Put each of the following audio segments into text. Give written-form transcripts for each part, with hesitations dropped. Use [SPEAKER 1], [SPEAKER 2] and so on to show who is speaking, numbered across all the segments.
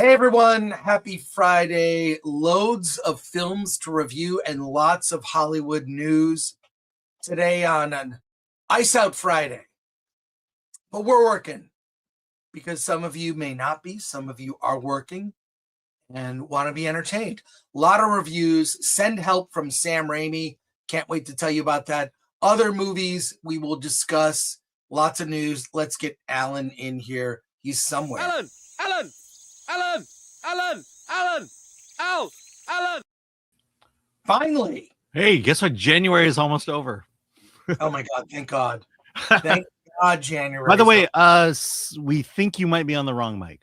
[SPEAKER 1] Hey everyone, happy Friday. Loads of films to review and lots of Hollywood news today on an Ice Out Friday. But we're working because some of you may not be. Some of you are working and want to be entertained. A lot of reviews. Send help from Sam Raimi. Can't wait to tell you about that. Other movies we will discuss. Lots of news. Let's get Alan in here. He's somewhere.
[SPEAKER 2] Alan!
[SPEAKER 1] Finally.
[SPEAKER 3] Hey, guess what? January is almost over.
[SPEAKER 1] Oh my God. Thank God. Thank God January.
[SPEAKER 3] By the way, we think you might be on the wrong mic.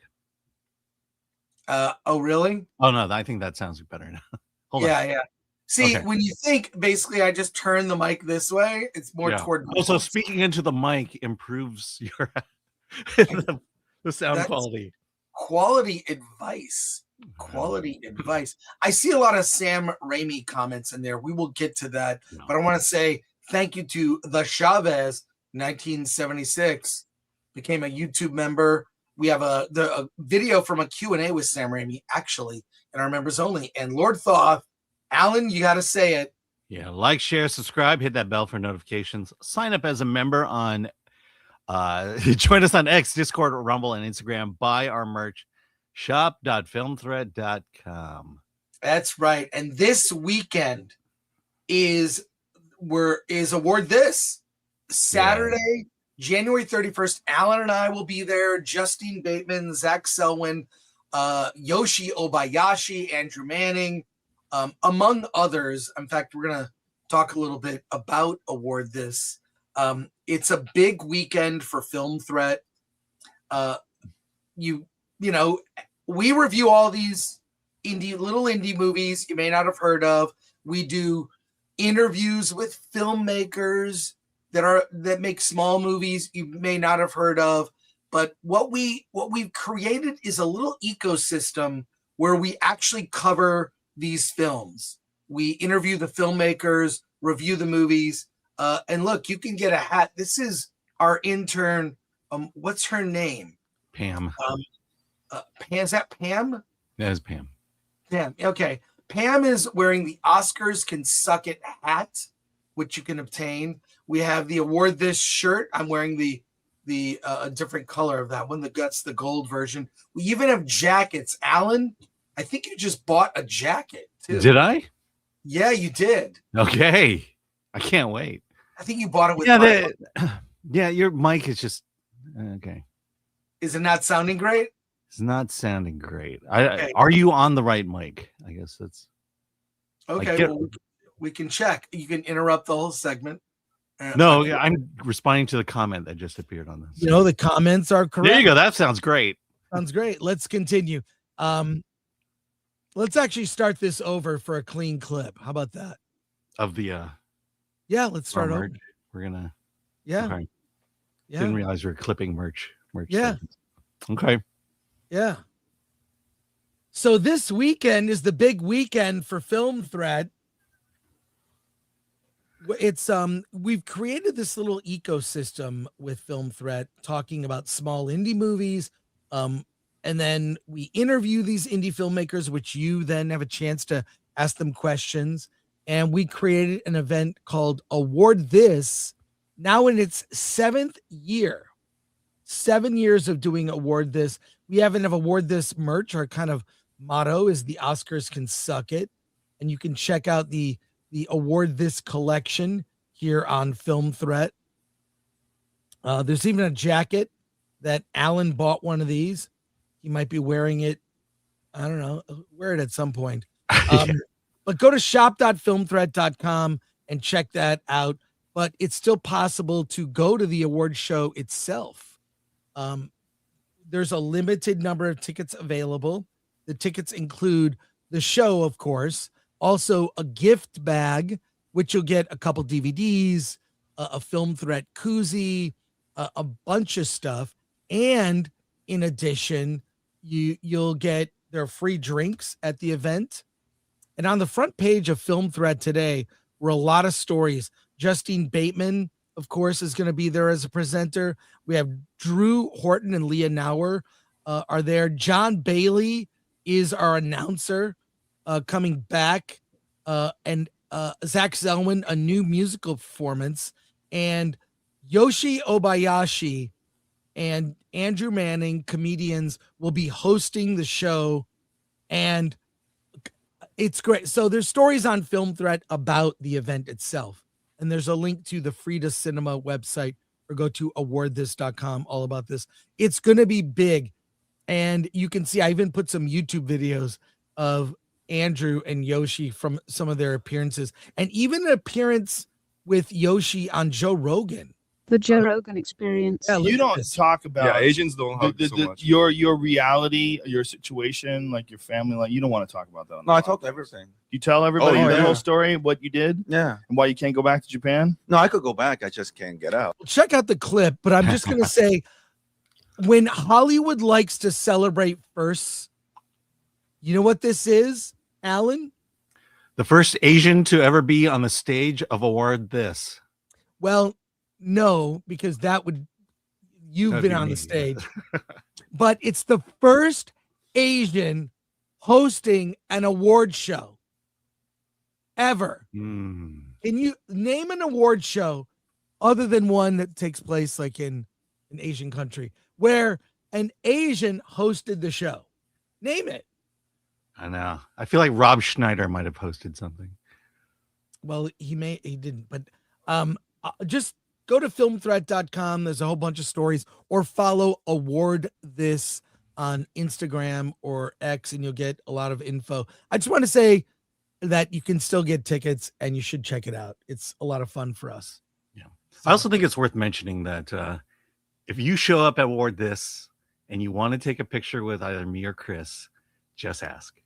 [SPEAKER 1] Oh, really?
[SPEAKER 3] Oh, no, I think that sounds better now. Hold on.
[SPEAKER 1] Yeah. See,
[SPEAKER 3] Okay.
[SPEAKER 1] when you think, basically, I just turn the mic this way. It's more toward.
[SPEAKER 3] Also, speaking into the mic improves your the sound quality.
[SPEAKER 1] Quality advice. I see a lot of Sam Raimi comments in there. We will get to that.
[SPEAKER 3] No.
[SPEAKER 1] But I want to say thank you to The Chavez, 1976, became a YouTube member. We have a video from a Q&A with Sam Raimi, actually, in our members only. And Lord Thoth, Alan, you got to say it.
[SPEAKER 3] Yeah, like, share, subscribe, hit that bell for notifications. Sign up as a member on join us on X, Discord, Rumble, and Instagram. Buy our merch. Shop.filmthread.com.
[SPEAKER 1] That's right. And this weekend is Award This. Saturday, January 31st. Alan and I will be there. Justine Bateman, Zach Selwyn, Yoshi Obayashi, Andrew Manning, among others. In fact, we're going to talk a little bit about Award This. It's a big weekend for Film Threat. You know, we review all these little indie movies you may not have heard of. We do interviews with filmmakers that make small movies you may not have heard of. But what we've created is a little ecosystem where we actually cover these films. We interview the filmmakers, review the movies. And look, you can get a hat. This is our intern. What's her name?
[SPEAKER 3] Pam.
[SPEAKER 1] Is that Pam?
[SPEAKER 3] That is Pam.
[SPEAKER 1] Pam. Okay. Pam is wearing the Oscars Can Suck It hat, which you can obtain. We have the Award This shirt. I'm wearing the a different color of that one. That's the gold version. We even have jackets. Alan, I think you just bought a jacket too.
[SPEAKER 3] Did I?
[SPEAKER 1] Yeah, you did.
[SPEAKER 3] Okay. I can't wait.
[SPEAKER 1] I think you bought it with.
[SPEAKER 3] Yeah, your mic is just okay.
[SPEAKER 1] Is it not sounding great?
[SPEAKER 3] It's not sounding great. Okay. Are you on the right mic? I guess that's
[SPEAKER 1] okay. Well, we can check. You can interrupt the whole segment.
[SPEAKER 3] No, I'm responding to the comment that just appeared on this.
[SPEAKER 4] You know, the comments are correct.
[SPEAKER 3] There you go. That sounds great.
[SPEAKER 4] Sounds great. Let's continue. Let's actually start this over for a clean clip. How about that?
[SPEAKER 3] Of the
[SPEAKER 4] yeah, let's start over.
[SPEAKER 3] We're gonna
[SPEAKER 4] okay.
[SPEAKER 3] Yeah. Didn't realize we were clipping merch.
[SPEAKER 4] Yeah.
[SPEAKER 3] Segments. Okay.
[SPEAKER 4] Yeah. So this weekend is the big weekend for Film Thread. It's we've created this little ecosystem with Film Thread talking about small indie movies. And then we interview these indie filmmakers, which you then have a chance to ask them questions. And we created an event called Award This, now in its 7th year. 7 years of doing Award This. We have Award This merch. Our kind of motto is the Oscars Can Suck It. And you can check out the Award This collection here on Film Threat. There's even a jacket that Alan bought one of these. He might be wearing it. I don't know. Wear it at some point. But go to shop.filmthreat.com and check that out. But it's still possible to go to the award show itself. There's a limited number of tickets available. The tickets include the show, of course, also a gift bag, which you'll get a couple DVDs, a Film Threat koozie, a bunch of stuff. And in addition, you'll get their free drinks at the event. And on the front page of Film Thread today were a lot of stories. Justine Bateman, of course, is going to be there as a presenter. We have Drew Horton and Leah Nauer are there. John Bailey is our announcer coming back, and Zach Zelwyn, a new musical performance, and Yoshi Obayashi and Andrew Manning, comedians, will be hosting the show, and it's great. So there's stories on Film Threat about the event itself, and there's a link to the Frida Cinema website, or go to awardthis.com, all about this. It's going to be big, and you can see I even put some YouTube videos of Andrew and Yoshi from some of their appearances, and even an appearance with Yoshi on Joe Rogan.
[SPEAKER 2] The Joe Rogan Experience.
[SPEAKER 4] Yeah,
[SPEAKER 5] You don't talk about
[SPEAKER 6] Asians don't hug so much.
[SPEAKER 5] your reality, your situation, like your family, like you don't want to talk about that.
[SPEAKER 6] No, I talked everything.
[SPEAKER 5] You tell everybody
[SPEAKER 6] Oh,
[SPEAKER 5] the
[SPEAKER 6] yeah.
[SPEAKER 5] whole story, what you did,
[SPEAKER 6] Yeah.
[SPEAKER 5] and why you can't go back to Japan.
[SPEAKER 6] No, I could go back. I just can't get out.
[SPEAKER 4] Check out the clip, but I'm just going to say, when Hollywood likes to celebrate firsts, you know what this is, Alan?
[SPEAKER 3] The first Asian to ever be on the stage of Award This.
[SPEAKER 4] Well, no, because you've
[SPEAKER 3] That'd
[SPEAKER 4] been
[SPEAKER 3] be
[SPEAKER 4] on
[SPEAKER 3] me.
[SPEAKER 4] the stage, but it's the first Asian hosting an award show ever.
[SPEAKER 3] Mm.
[SPEAKER 4] Can you name an award show other than one that takes place like in an Asian country where an Asian hosted the show? Name it.
[SPEAKER 3] I know. I feel like Rob Schneider might have posted something.
[SPEAKER 4] Well, he didn't, but just go to filmthreat.com. There's a whole bunch of stories, or follow Award This on Instagram or X, and you'll get a lot of info. I just want to say that you can still get tickets, and you should check it out. It's a lot of fun for us.
[SPEAKER 3] Yeah. I also think it's worth mentioning that if you show up at Award This and you want to take a picture with either me or Chris, just ask.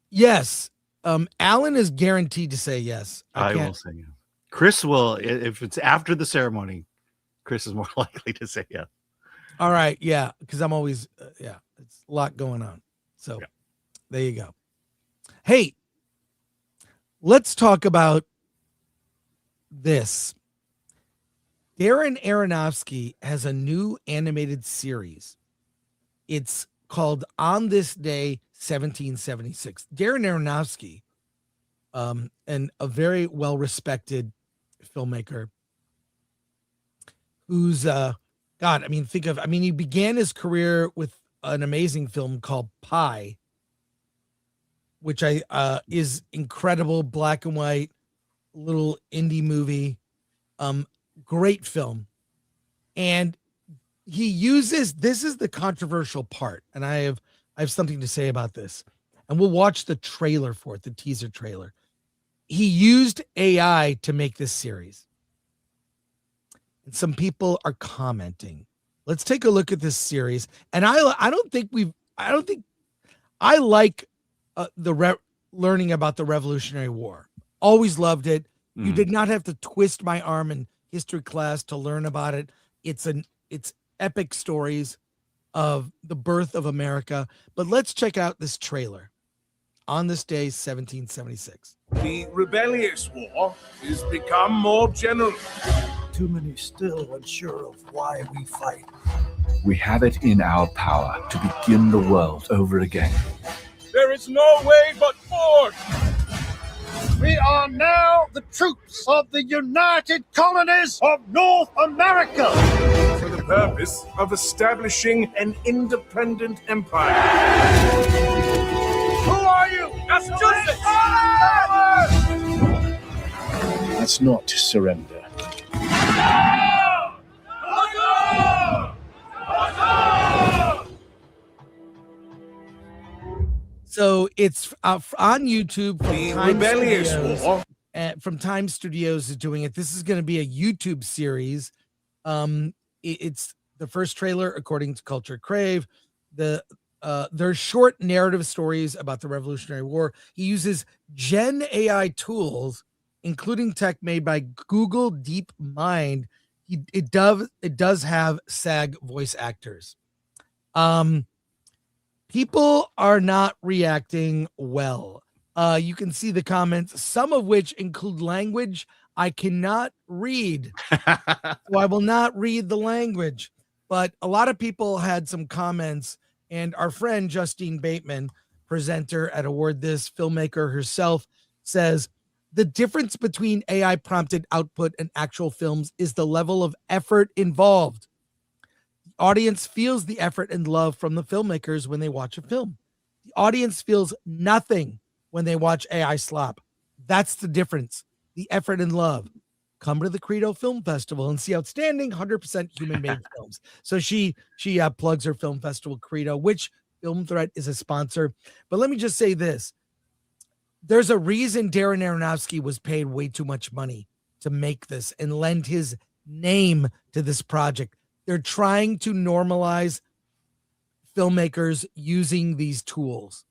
[SPEAKER 4] Yes. Alan is guaranteed to say yes.
[SPEAKER 3] I will say yes. Chris will, if it's after the ceremony, Chris is more likely to say yes.
[SPEAKER 4] All right. Yeah. Because I'm always, it's a lot going on. So
[SPEAKER 3] Yeah.
[SPEAKER 4] There you go. Hey, let's talk about this. Darren Aronofsky has a new animated series. It's called On This Day, 1776. Darren Aronofsky, and a very well-respected filmmaker who's he began his career with an amazing film called Pi, which is incredible, black and white, little indie movie, great film. And he uses, this is the controversial part, and I have something to say about this, and we'll watch the trailer for it, the teaser trailer. He used AI to make this series, and some people are commenting. Let's take a look at this series. And I like learning about the Revolutionary War. Always loved it. You did not have to twist my arm in history class to learn about it. It's epic stories of the birth of America. But let's check out this trailer. On This Day, 1776.
[SPEAKER 7] The rebellious war has become more general.
[SPEAKER 8] Too many still unsure of why we fight.
[SPEAKER 9] We have it in our power to begin the world over again.
[SPEAKER 7] There is no way but forward.
[SPEAKER 8] We are now the troops of the United Colonies of North America.
[SPEAKER 7] For the purpose of establishing an independent empire. Who are you? Massachusetts!
[SPEAKER 8] That's not to surrender.
[SPEAKER 4] So it's on YouTube from
[SPEAKER 7] The
[SPEAKER 4] Time
[SPEAKER 7] rebellious
[SPEAKER 4] Studios.
[SPEAKER 7] war.
[SPEAKER 4] From Time Studios is doing it. This is going to be a YouTube series. It's the first trailer, according to Culture Crave. They're short narrative stories about the Revolutionary War. He uses Gen AI tools, including tech made by Google DeepMind. It does have SAG voice actors. People are not reacting well. You can see the comments, some of which include language I cannot read. So I will not read the language. But a lot of people had some comments And our friend Justine Bateman, presenter at Award This, filmmaker herself, says the difference between AI prompted output and actual films is the level of effort involved. The audience feels the effort and love from the filmmakers when they watch a film. The audience feels nothing when they watch AI slop. That's the difference. The effort and love. Come to the Credo Film Festival and see outstanding 100% human-made films. So she plugs her film festival, Credo, which Film Threat is a sponsor. But let me just say this. There's a reason Darren Aronofsky was paid way too much money to make this and lend his name to this project. They're trying to normalize filmmakers using these tools.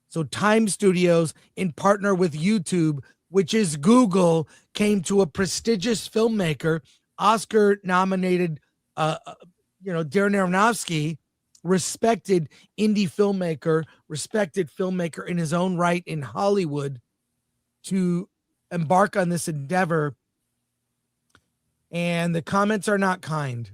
[SPEAKER 4] So Time Studios, in partner with YouTube, which is Google, came to a prestigious filmmaker, Oscar-nominated, Darren Aronofsky, respected indie filmmaker, respected filmmaker in his own right in Hollywood, to embark on this endeavor. And the comments are not kind.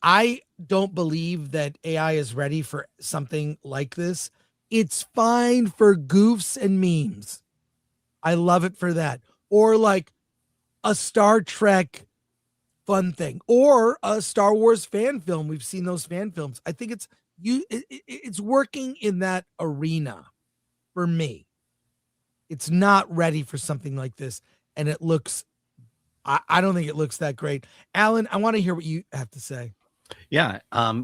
[SPEAKER 4] I don't believe that AI is ready for something like this. It's fine for goofs and memes. I love it for that. Or like a Star Trek fun thing, or a Star Wars fan film. We've seen those fan films. I think it's working in that arena for me. It's not ready for something like this. And it looks, I don't think it looks that great. Alan, I want to hear what you have to say.
[SPEAKER 3] Yeah.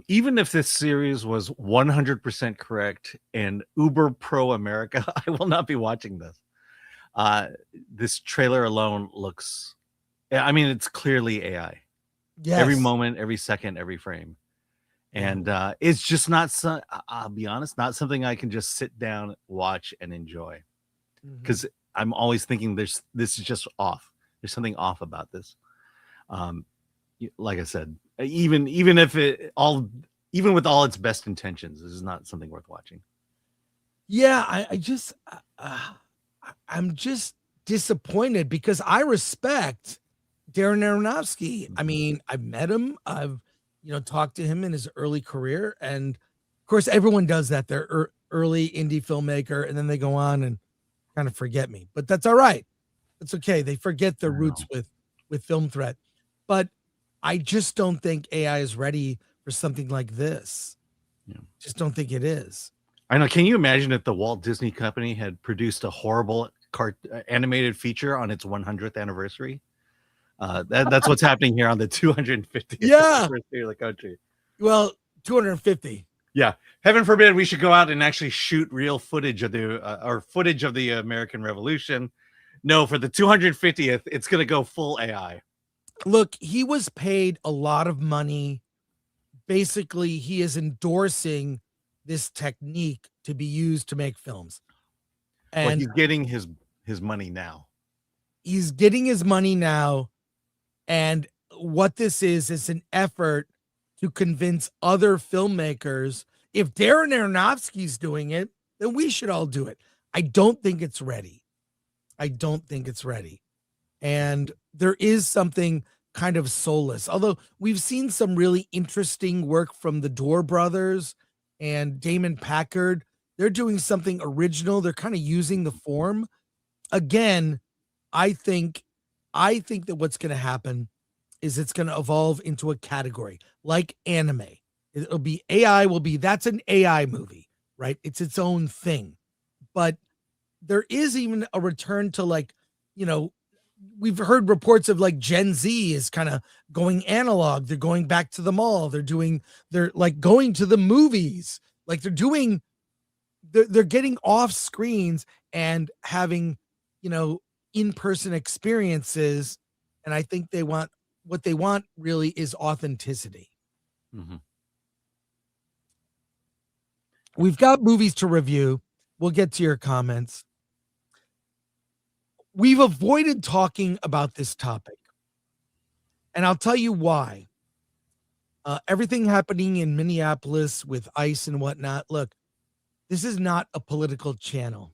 [SPEAKER 3] Even if this series was 100% correct and uber pro America, I will not be watching this. This trailer alone looks, I mean, it's clearly AI.
[SPEAKER 4] Yes.
[SPEAKER 3] Every moment, every second, every frame. And it's just not, I'll be honest, not something I can just sit down, watch, and enjoy. Because I'm always thinking this is just off. There's something off about this. Like I said, even with all its best intentions, this is not something worth watching.
[SPEAKER 4] Yeah, I'm just disappointed because I respect Darren Aronofsky. I mean, I've met him. I've, talked to him in his early career. And of course, everyone does that. They're early indie filmmaker, and then they go on and kind of forget me. But that's all right. It's okay. They forget their roots with Film Threat. But I just don't think AI is ready for something like this.
[SPEAKER 3] Yeah. Just
[SPEAKER 4] don't think it is.
[SPEAKER 3] I know. Can you imagine if the Walt Disney Company had produced a horrible animated feature on its 100th anniversary? That's what's happening here on the 250th anniversary of the country.
[SPEAKER 4] Well, 250.
[SPEAKER 3] Yeah. Heaven forbid we should go out and actually shoot real footage of the American Revolution. No, for the 250th, it's going to go full AI.
[SPEAKER 4] Look, he was paid a lot of money. Basically, he is endorsing this technique to be used to make films. And
[SPEAKER 3] he's getting his money now.
[SPEAKER 4] He's getting his money now. And what this is an effort to convince other filmmakers. If Darren Aronofsky's doing it, then we should all do it. I don't think it's ready. And there is something kind of soulless. Although we've seen some really interesting work from the Door brothers and Damon Packard. They're doing something original. They're kind of using the form. Again, I think that what's going to happen is it's going to evolve into a category like anime. It'll be AI that's an AI movie, right? It's its own thing. But there is even a return to we've heard reports of Gen Z is kind of going analog. They're going back to the mall. They're going to the movies. They're getting off screens and having, in-person experiences. And I think what they want really is authenticity.
[SPEAKER 3] Mm-hmm.
[SPEAKER 4] We've got movies to review. We'll get to your comments. We've avoided talking about this topic, and I'll tell you why. Everything happening in Minneapolis with ICE and whatnot. Look, this is not a political channel.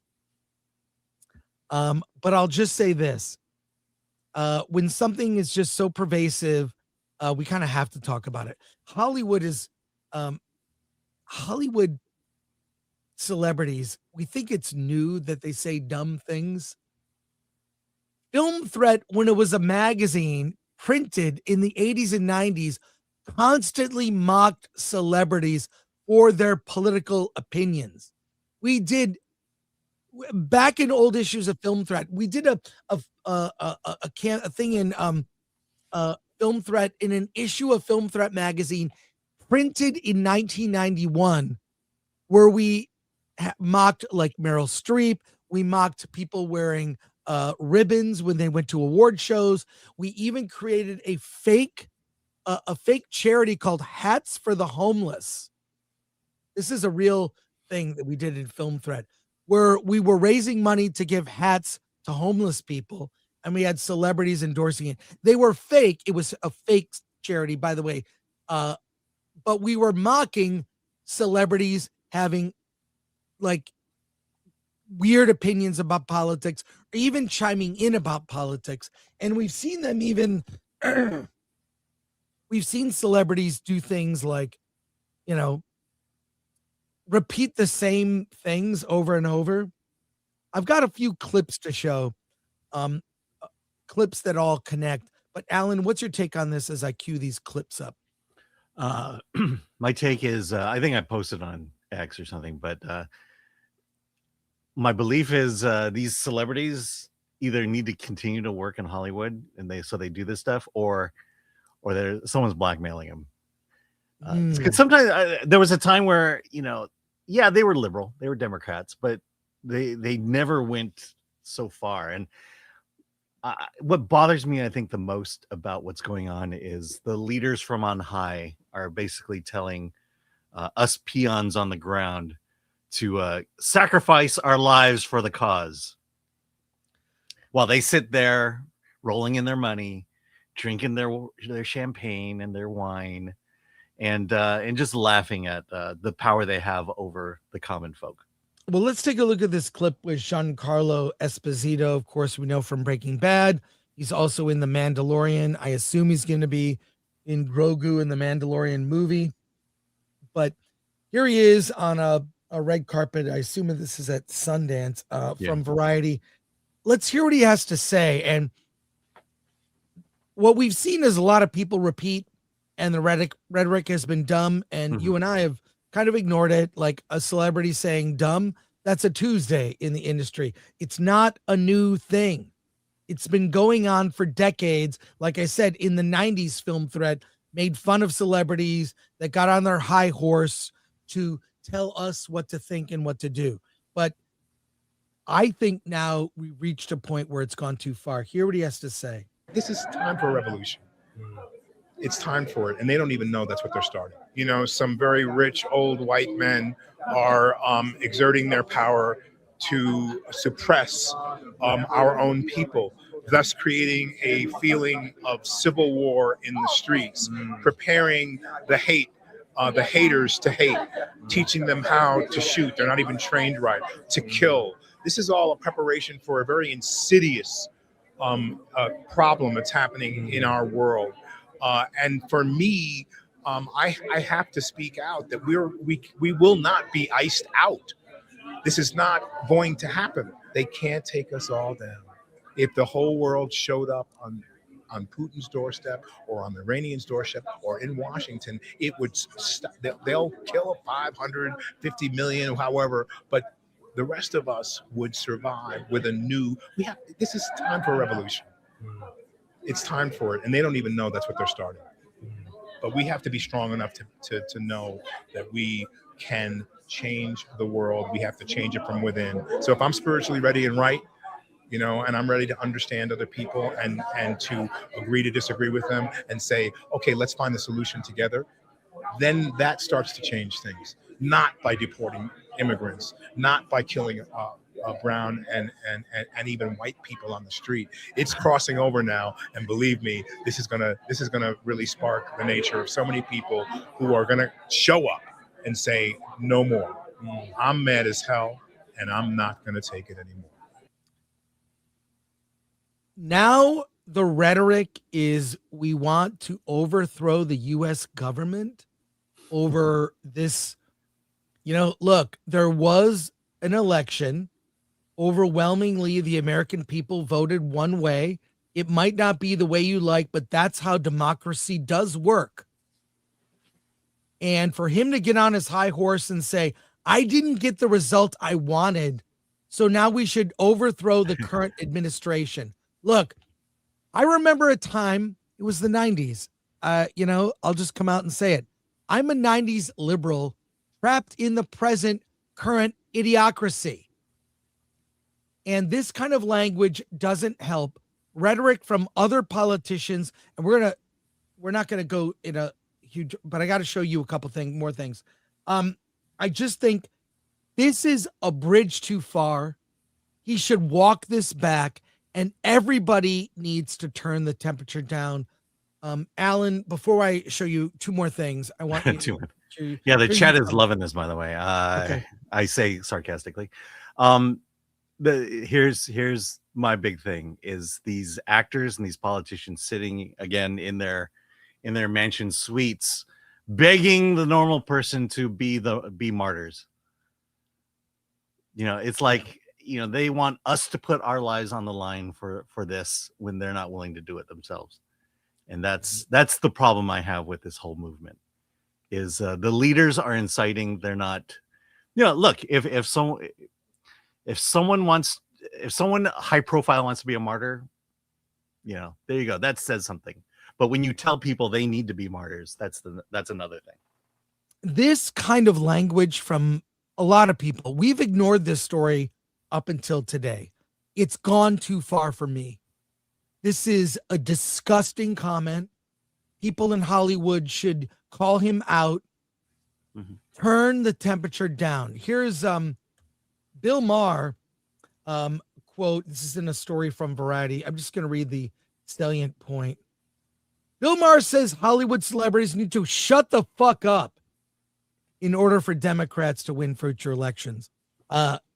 [SPEAKER 4] But I'll just say this. When something is just so pervasive, we kind of have to talk about it. Hollywood is Hollywood celebrities, we think it's new that they say dumb things. Film Threat, when it was a magazine printed in the 80s and 90s, constantly mocked celebrities for their political opinions. We did, back in old issues of Film Threat, we did a thing in Film Threat, in an issue of Film Threat magazine printed in 1991, where we mocked like Meryl Streep. We mocked people wearing ribbons when they went to award shows. We even created a fake charity called Hats for the Homeless. This is a real thing that we did in Film Threat, where we were raising money to give hats to homeless people, and we had celebrities endorsing it. They were fake. It was a fake charity, by the way. But we were mocking celebrities having like weird opinions about politics, or even chiming in about politics. And we've seen them even, we've seen celebrities do things like, you know, repeat the same things over and over. I've got a few clips to show, clips that all connect. But Alan, what's your take on this as I cue these clips up?
[SPEAKER 3] My take is, I think I posted on X or something, but my belief is these celebrities either need to continue to work in Hollywood, and they do this stuff, or someone's blackmailing them. Because sometimes there was a time where, you know, yeah, they were liberal, they were Democrats, but they never went so far. And what bothers me, I think, the most about what's going on is the leaders from on high are basically telling us peons on the ground to sacrifice our lives for the cause, while they sit there rolling in their money, drinking their champagne and their wine, and just laughing at the power they have over the common folk.
[SPEAKER 4] Well, let's take a look at this clip with Giancarlo Esposito. Of course, we know from Breaking Bad. He's also in The Mandalorian. I assume he's going to be in Grogu in the Mandalorian movie. But here he is on a red carpet. I assume this is at Sundance from Variety. Let's hear what he has to say. And what we've seen is a lot of people repeat, and the rhetoric has been dumb. And you and I have kind of ignored it, like a celebrity saying dumb. That's a Tuesday in the industry. It's not a new thing. It's been going on for decades. Like I said, in the 90s, Film Threat made fun of celebrities that got on their high horse to tell us what to think and what to do. But I think now we reached a point where it's gone too far. Hear what he has to say.
[SPEAKER 10] This is time for a revolution. It's time for it, and they don't even know that's what they're starting. You know, some very rich old white men are exerting their power to suppress our own people, thus creating a feeling of civil war in the streets, preparing the haters to hate, teaching them how to shoot. They're not even trained right, to kill. This is all a preparation for a very insidious problem that's happening in our world. And for me, I have to speak out that we will not be iced out. This is not going to happen. They can't take us all down. If the whole world showed up on Putin's doorstep or on the Iranian's doorstep or in Washington, it would stop. They'll kill 550 million, however, but the rest of us would survive with a new. This is time for a revolution. It's time for it, and they don't even know that's what they're starting. But we have to be strong enough to know that we can change the world. We have to change it from within. So if I'm spiritually ready and right, you know, and I'm ready to understand other people and to agree to disagree with them and say, okay, let's find the solution together, then that starts to change things. Not by deporting immigrants, not by killing brown and even white people on the street. It's crossing over now, and believe me, this is gonna really spark the nature of so many people who are gonna show up and say, no more. I'm mad as hell, and I'm not gonna take it anymore.
[SPEAKER 4] Now the rhetoric is we want to overthrow the U.S. government over this Look, there was an election. Overwhelmingly, the American people voted one way. It might not be the way you like, but that's how democracy does work. And for him to get on his high horse and say, I didn't get the result I wanted, so now we should overthrow the current administration. Look, I remember a time, it was the 90s. I'll just come out and say it. I'm a 90s liberal trapped in the present current idiocracy. And this kind of language doesn't help. Rhetoric from other politicians, and we're not gonna go in a huge, but I got to show you a couple more things. I just think this is a bridge too far. He should walk this back, and everybody needs to turn the temperature down. Alan, before I show you two more things, I want you to.
[SPEAKER 3] Yeah, the chat is loving this, by the way.
[SPEAKER 4] Okay.
[SPEAKER 3] I say sarcastically. Here's my big thing is these actors and these politicians sitting again in their mansion suites begging the normal person to be martyrs. It's like, they want us to put our lives on the line for this when they're not willing to do it themselves. And that's the problem I have with this whole movement is the leaders are inciting. They're not, look, if someone high profile wants to be a martyr, there you go. That says something. But when you tell people they need to be martyrs, that's another thing.
[SPEAKER 4] This kind of language from a lot of people, we've ignored this story up until today. It's gone too far for me. This is a disgusting comment. People in Hollywood should call him out. Mm-hmm. Turn the temperature down. Here's Bill Maher, quote, this is in a story from Variety. I'm just going to read the salient point. Bill Maher says Hollywood celebrities need to shut the fuck up in order for Democrats to win future elections.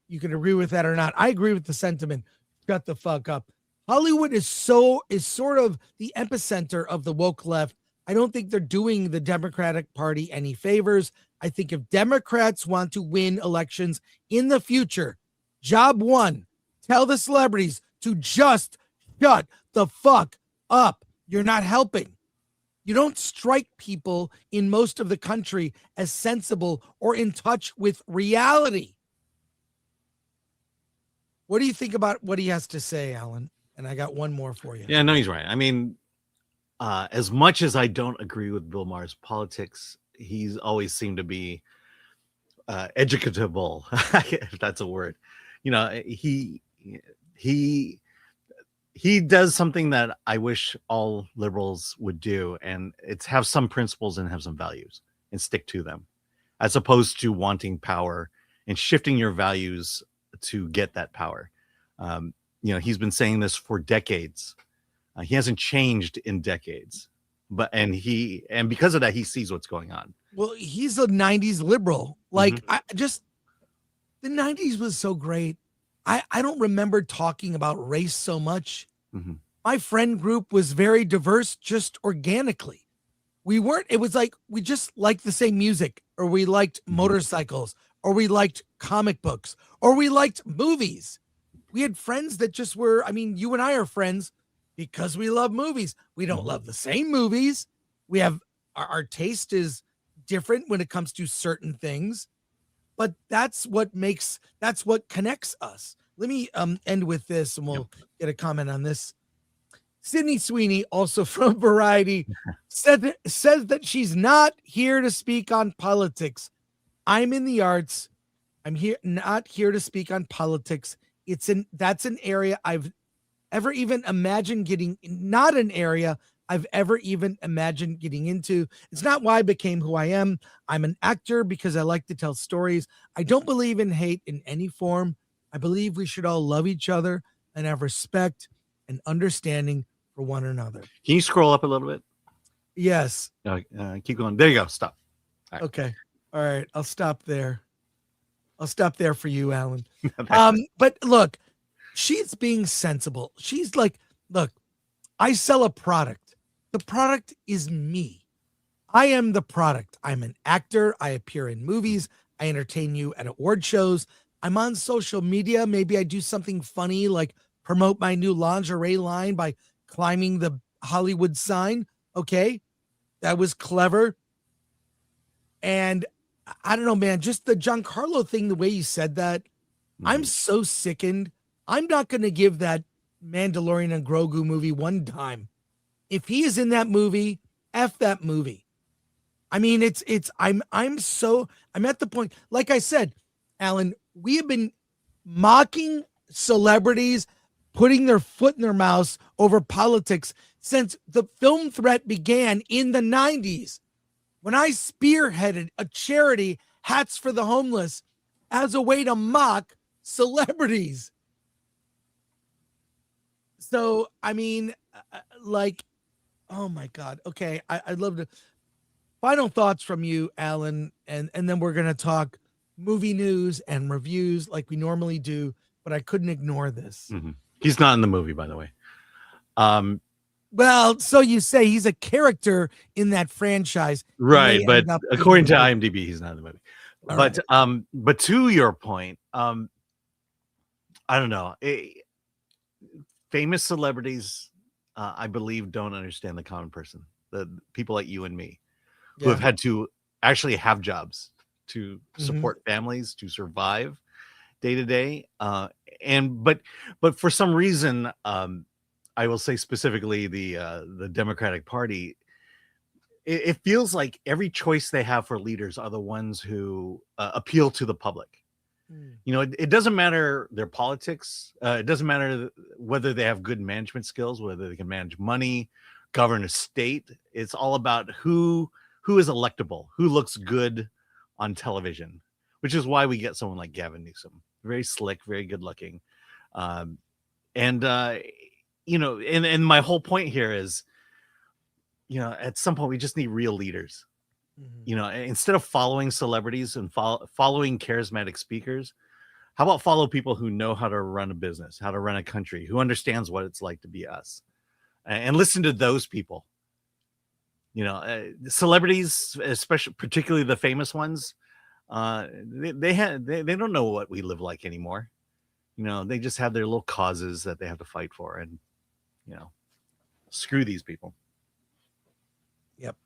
[SPEAKER 4] You can agree with that or not. I agree with the sentiment. Shut the fuck up. Hollywood is sort of the epicenter of the woke left. I don't think they're doing the Democratic Party any favors. I think if Democrats want to win elections in the future, job one, tell the celebrities to just shut the fuck up. You're not helping. You don't strike people in most of the country as sensible or in touch with reality. What do you think about what he has to say, Alan? And I got one more for you.
[SPEAKER 3] Yeah, no, he's right. I mean, as much as I don't agree with Bill Maher's politics, he's always seemed to be educatable, if that's a word. He does something that I wish all liberals would do, and it's have some principles and have some values and stick to them, as opposed to wanting power and shifting your values to get that power. He's been saying this for decades. He hasn't changed in decades, and because of that, he sees what's going on.
[SPEAKER 4] Well, he's a 90s liberal. Like, the 90s was so great. I don't remember talking about race so much. Mm-hmm. My friend group was very diverse, just organically. It was like, we just liked the same music, or we liked motorcycles, or we liked comic books, or we liked movies. We had friends that just were, you and I are friends because we love movies. We don't love the same movies. We have, our taste is different when it comes to certain things. But that's what connects us. Let me end with this, and we'll get a comment on this. Sydney Sweeney, also from Variety, says that she's not here to speak on politics. I'm in the arts. I'm not here to speak on politics. That's an area I've ever even imagined getting, not an area I've ever even imagined getting into. It's not why I became who I am. I'm an actor because I like to tell stories. I don't believe in hate in any form. I believe we should all love each other and have respect and understanding for one another.
[SPEAKER 3] Can you scroll up a little bit?
[SPEAKER 4] Yes.
[SPEAKER 3] Keep going. There you go. Stop.
[SPEAKER 4] All right. Okay. All right. I'll stop there. I'll stop there for you, Alan. But look, she's being sensible. She's like, look, I sell a product. The product is me. I am the product. I'm an actor. I appear in movies. I entertain you at award shows. I'm on social media. Maybe I do something funny like promote my new lingerie line by climbing the Hollywood sign. Okay. That was clever. And I don't know, man, just the Giancarlo thing, the way you said that, I'm so sickened. I'm not going to give that Mandalorian and Grogu movie one time. If he is in that movie, F that movie. I mean, I'm at the point, like I said, Alan, we have been mocking celebrities, putting their foot in their mouths over politics since the film threat began in the 90s. When I spearheaded a charity, Hats for the Homeless, as a way to mock celebrities. So, I mean, like, oh my God. Okay. I'd love to. Final thoughts from you, Alan, and then we're going to talk movie news and reviews like we normally do, but I couldn't ignore this.
[SPEAKER 3] He's not in the movie, by the way.
[SPEAKER 4] Well, so you say he's a character in that franchise.
[SPEAKER 3] Right, but according to IMDb, he's not in the movie. But to your point, I don't know. Famous celebrities, I believe, don't understand the common person. The people like you and me, who have had to actually have jobs to support families, to survive day to day. But for some reason, I will say specifically the Democratic Party, it feels like every choice they have for leaders are the ones who appeal to the public. You know, it doesn't matter their politics. It doesn't matter whether they have good management skills, whether they can manage money, govern a state. It's all about who is electable, who looks good on television, which is why we get someone like Gavin Newsom, very slick, very good looking. You know, and my whole point here is, you know, at some point we just need real leaders. You know, instead of following celebrities and following charismatic speakers, how about follow people who know how to run a business, how to run a country, who understands what it's like to be us, and listen to those people. You know, celebrities, especially particularly the famous ones, they don't know what we live like anymore. You know, they just have their little causes that they have to fight for, and you know, screw these people.
[SPEAKER 4] Yep.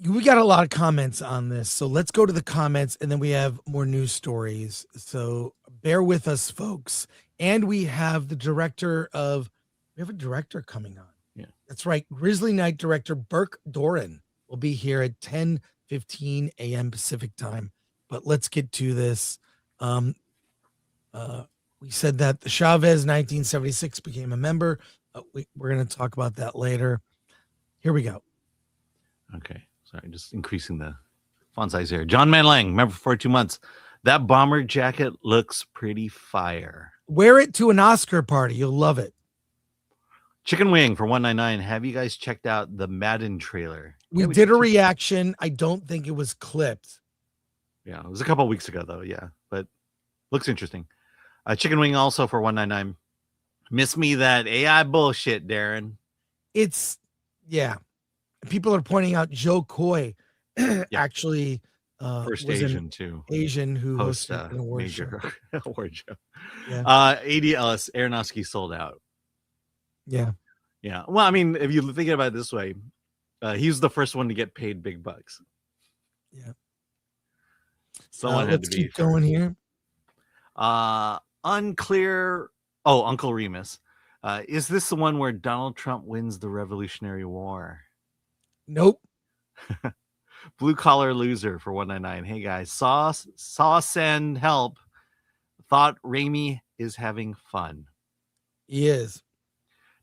[SPEAKER 4] We got a lot of comments on this, so let's go to the comments, and then we have more news stories. So bear with us, folks. And we have a director coming on.
[SPEAKER 3] Yeah,
[SPEAKER 4] that's right. Grizzly Night director Burke Doeren will be here at 10:15 a.m. Pacific time. But let's get to this. We said that the Chavez 1976 became a member. We're going to talk about that later. Here we go.
[SPEAKER 3] Okay. Sorry, just increasing the font size here. John Manlang, member for 2 months. That bomber jacket looks pretty fire.
[SPEAKER 4] Wear it to an Oscar party. You'll love it.
[SPEAKER 3] Chicken Wing for 199. Have you guys checked out the Madden trailer?
[SPEAKER 4] We did a reaction. I don't think it was clipped.
[SPEAKER 3] Yeah, it was a couple of weeks ago, though. Yeah, but looks interesting. Chicken Wing also for 199. Miss me that AI bullshit, Darren.
[SPEAKER 4] It's, yeah. People are pointing out Joe Coy actually
[SPEAKER 3] first Asian too.
[SPEAKER 4] Asian who
[SPEAKER 3] hosts
[SPEAKER 4] an award
[SPEAKER 3] major
[SPEAKER 4] show.
[SPEAKER 3] award show.
[SPEAKER 4] Yeah.
[SPEAKER 3] AD Aronofsky sold out.
[SPEAKER 4] Yeah.
[SPEAKER 3] Yeah. Well, I mean, if you think about it this way, he was the first one to get paid big bucks.
[SPEAKER 4] Yeah.
[SPEAKER 3] Someone had
[SPEAKER 4] let's
[SPEAKER 3] to be
[SPEAKER 4] keep going here.
[SPEAKER 3] Unclear. Oh, Uncle Remus. Is this the one where Donald Trump wins the Revolutionary War?
[SPEAKER 4] Nope.
[SPEAKER 3] Blue Collar Loser for 199. Hey guys, saw send help. Thought RAIMI is having fun.
[SPEAKER 4] He is.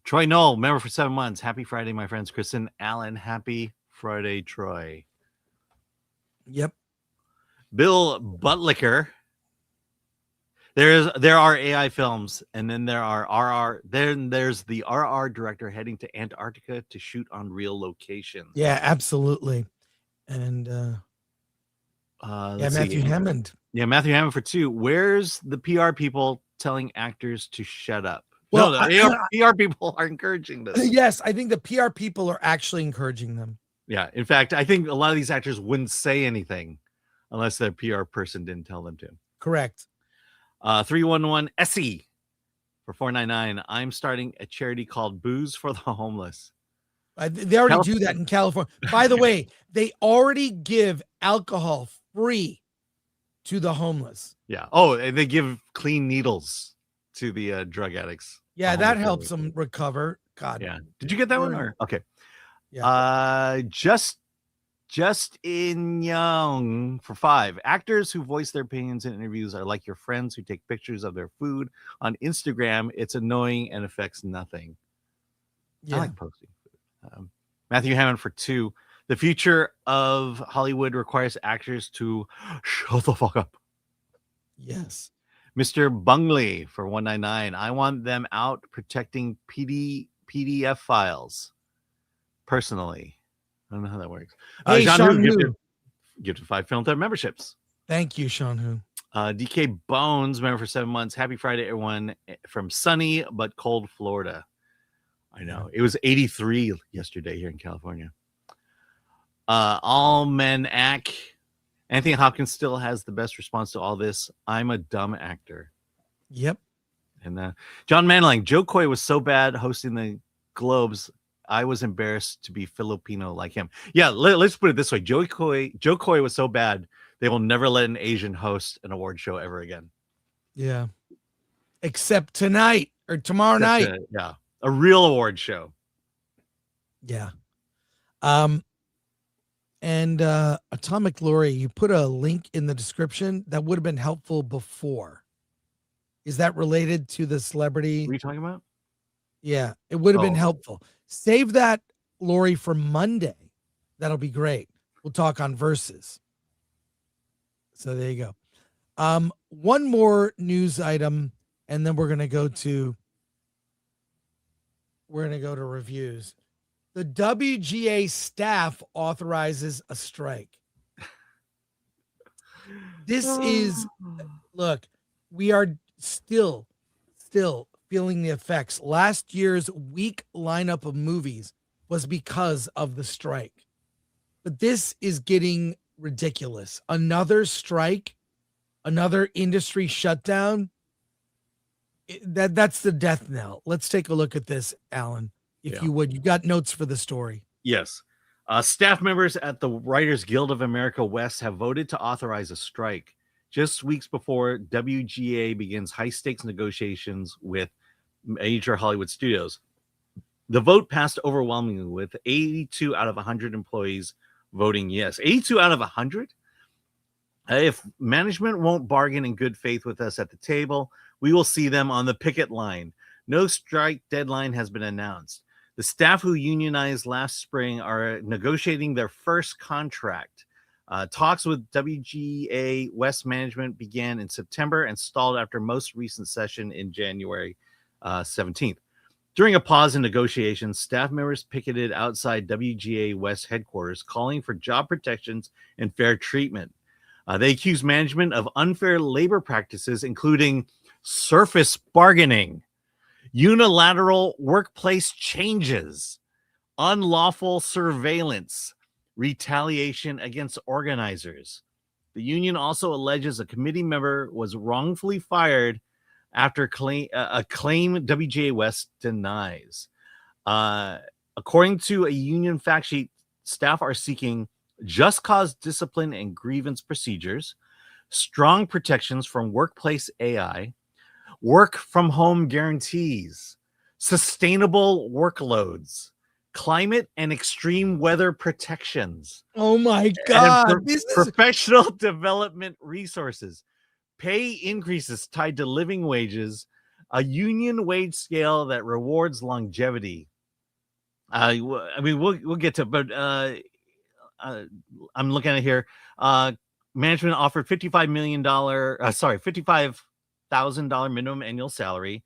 [SPEAKER 3] Troy Knoll, member for 7 months. Happy Friday, my friends. Kristen Allen, happy Friday, Troy.
[SPEAKER 4] Yep.
[SPEAKER 3] Bill Buttlicker. There are AI films, and then there are RR. Then there's the RR director heading to Antarctica to shoot on real locations.
[SPEAKER 4] Yeah, absolutely. And Matthew Hammond.
[SPEAKER 3] Yeah, Matthew Hammond for 2. Where's the PR people telling actors to shut up?
[SPEAKER 4] Well,
[SPEAKER 3] no, the PR people are encouraging this.
[SPEAKER 4] Yes, I think the PR people are actually encouraging them.
[SPEAKER 3] Yeah, in fact, I think a lot of these actors wouldn't say anything unless their PR person didn't tell them to.
[SPEAKER 4] Correct.
[SPEAKER 3] 311 Essie for $4.99. I'm starting a charity called Booze for the Homeless.
[SPEAKER 4] They already do that in California. By the way, they already give alcohol free to the homeless.
[SPEAKER 3] Yeah. Oh, and they give clean needles to the drug addicts.
[SPEAKER 4] Yeah, that helps them recover. God.
[SPEAKER 3] Yeah. Did you get that one? Or okay.
[SPEAKER 4] Yeah.
[SPEAKER 3] Just in Young for $5. Actors who voice their opinions in interviews are like your friends who take pictures of their food on Instagram. It's annoying and affects nothing.
[SPEAKER 4] Yeah.
[SPEAKER 3] I like posting food. Matthew Hammond for $2. The future of Hollywood requires actors to shut the fuck up.
[SPEAKER 4] Yes.
[SPEAKER 3] Mr. Bungley for $1.99. I want them out protecting PDF files. Personally, I don't know how that works.
[SPEAKER 4] Hey, Sean Hu.
[SPEAKER 3] Gifted 5 Film Thread memberships.
[SPEAKER 4] Thank you, Sean Hu.
[SPEAKER 3] DK Bones, member for 7 months. Happy Friday, everyone, from sunny but cold Florida. I know it was 83 yesterday here in California. Almanac. Anthony Hopkins still has the best response to all this. I'm a dumb actor.
[SPEAKER 4] Yep.
[SPEAKER 3] And John Manling. Joe Coy was so bad hosting the Globes. I was embarrassed to be Filipino like him. Yeah, let's put it this way. Joe Coy was so bad, they will never let an Asian host an award show ever again.
[SPEAKER 4] Yeah. Except tonight or tomorrow night.
[SPEAKER 3] Yeah. A real award show.
[SPEAKER 4] Yeah. And Atomic Glory, you put a link in the description that would have been helpful before. Is that related to the celebrity?
[SPEAKER 3] What are you talking about?
[SPEAKER 4] Yeah, it would have been helpful. Save that, Lori, for Monday. That'll be great. We'll talk on Versus. So there you go. One more news item, and then we're gonna go to reviews. The WGA staff authorizes a strike. This is, look, we are still feeling the effects. Last year's weak lineup of movies was because of the strike. But this is getting ridiculous. Another strike, another industry shutdown. That's the death knell. Let's take a look at this, Alan. If you would, you got notes for the story.
[SPEAKER 3] Yes. Staff members at the Writers Guild of America West have voted to authorize a strike just weeks before WGA begins high-stakes negotiations with major Hollywood studios. The vote passed overwhelmingly with 82 out of 100 employees voting yes. 82 out of 100? If management won't bargain in good faith with us at the table, we will see them on the picket line. No strike deadline has been announced. The staff who unionized last spring are negotiating their first contract. Talks with WGA West management began in September and stalled after most recent session in January 17th. During a pause in negotiations, staff members picketed outside WGA West headquarters, calling for job protections and fair treatment. They accused management of unfair labor practices, including surface bargaining, unilateral workplace changes, unlawful surveillance, retaliation against organizers. The union also alleges a committee member was wrongfully fired after a claim WGA West denies. According to a union fact sheet, staff are seeking just cause discipline and grievance procedures, strong protections from workplace AI, work from home guarantees, sustainable workloads, climate and extreme weather protections.
[SPEAKER 4] Oh my God.
[SPEAKER 3] Professional development resources, pay increases tied to living wages, a union wage scale that rewards longevity. I mean, we'll get to, but I'm looking at it here. Management offered $55,000 minimum annual salary.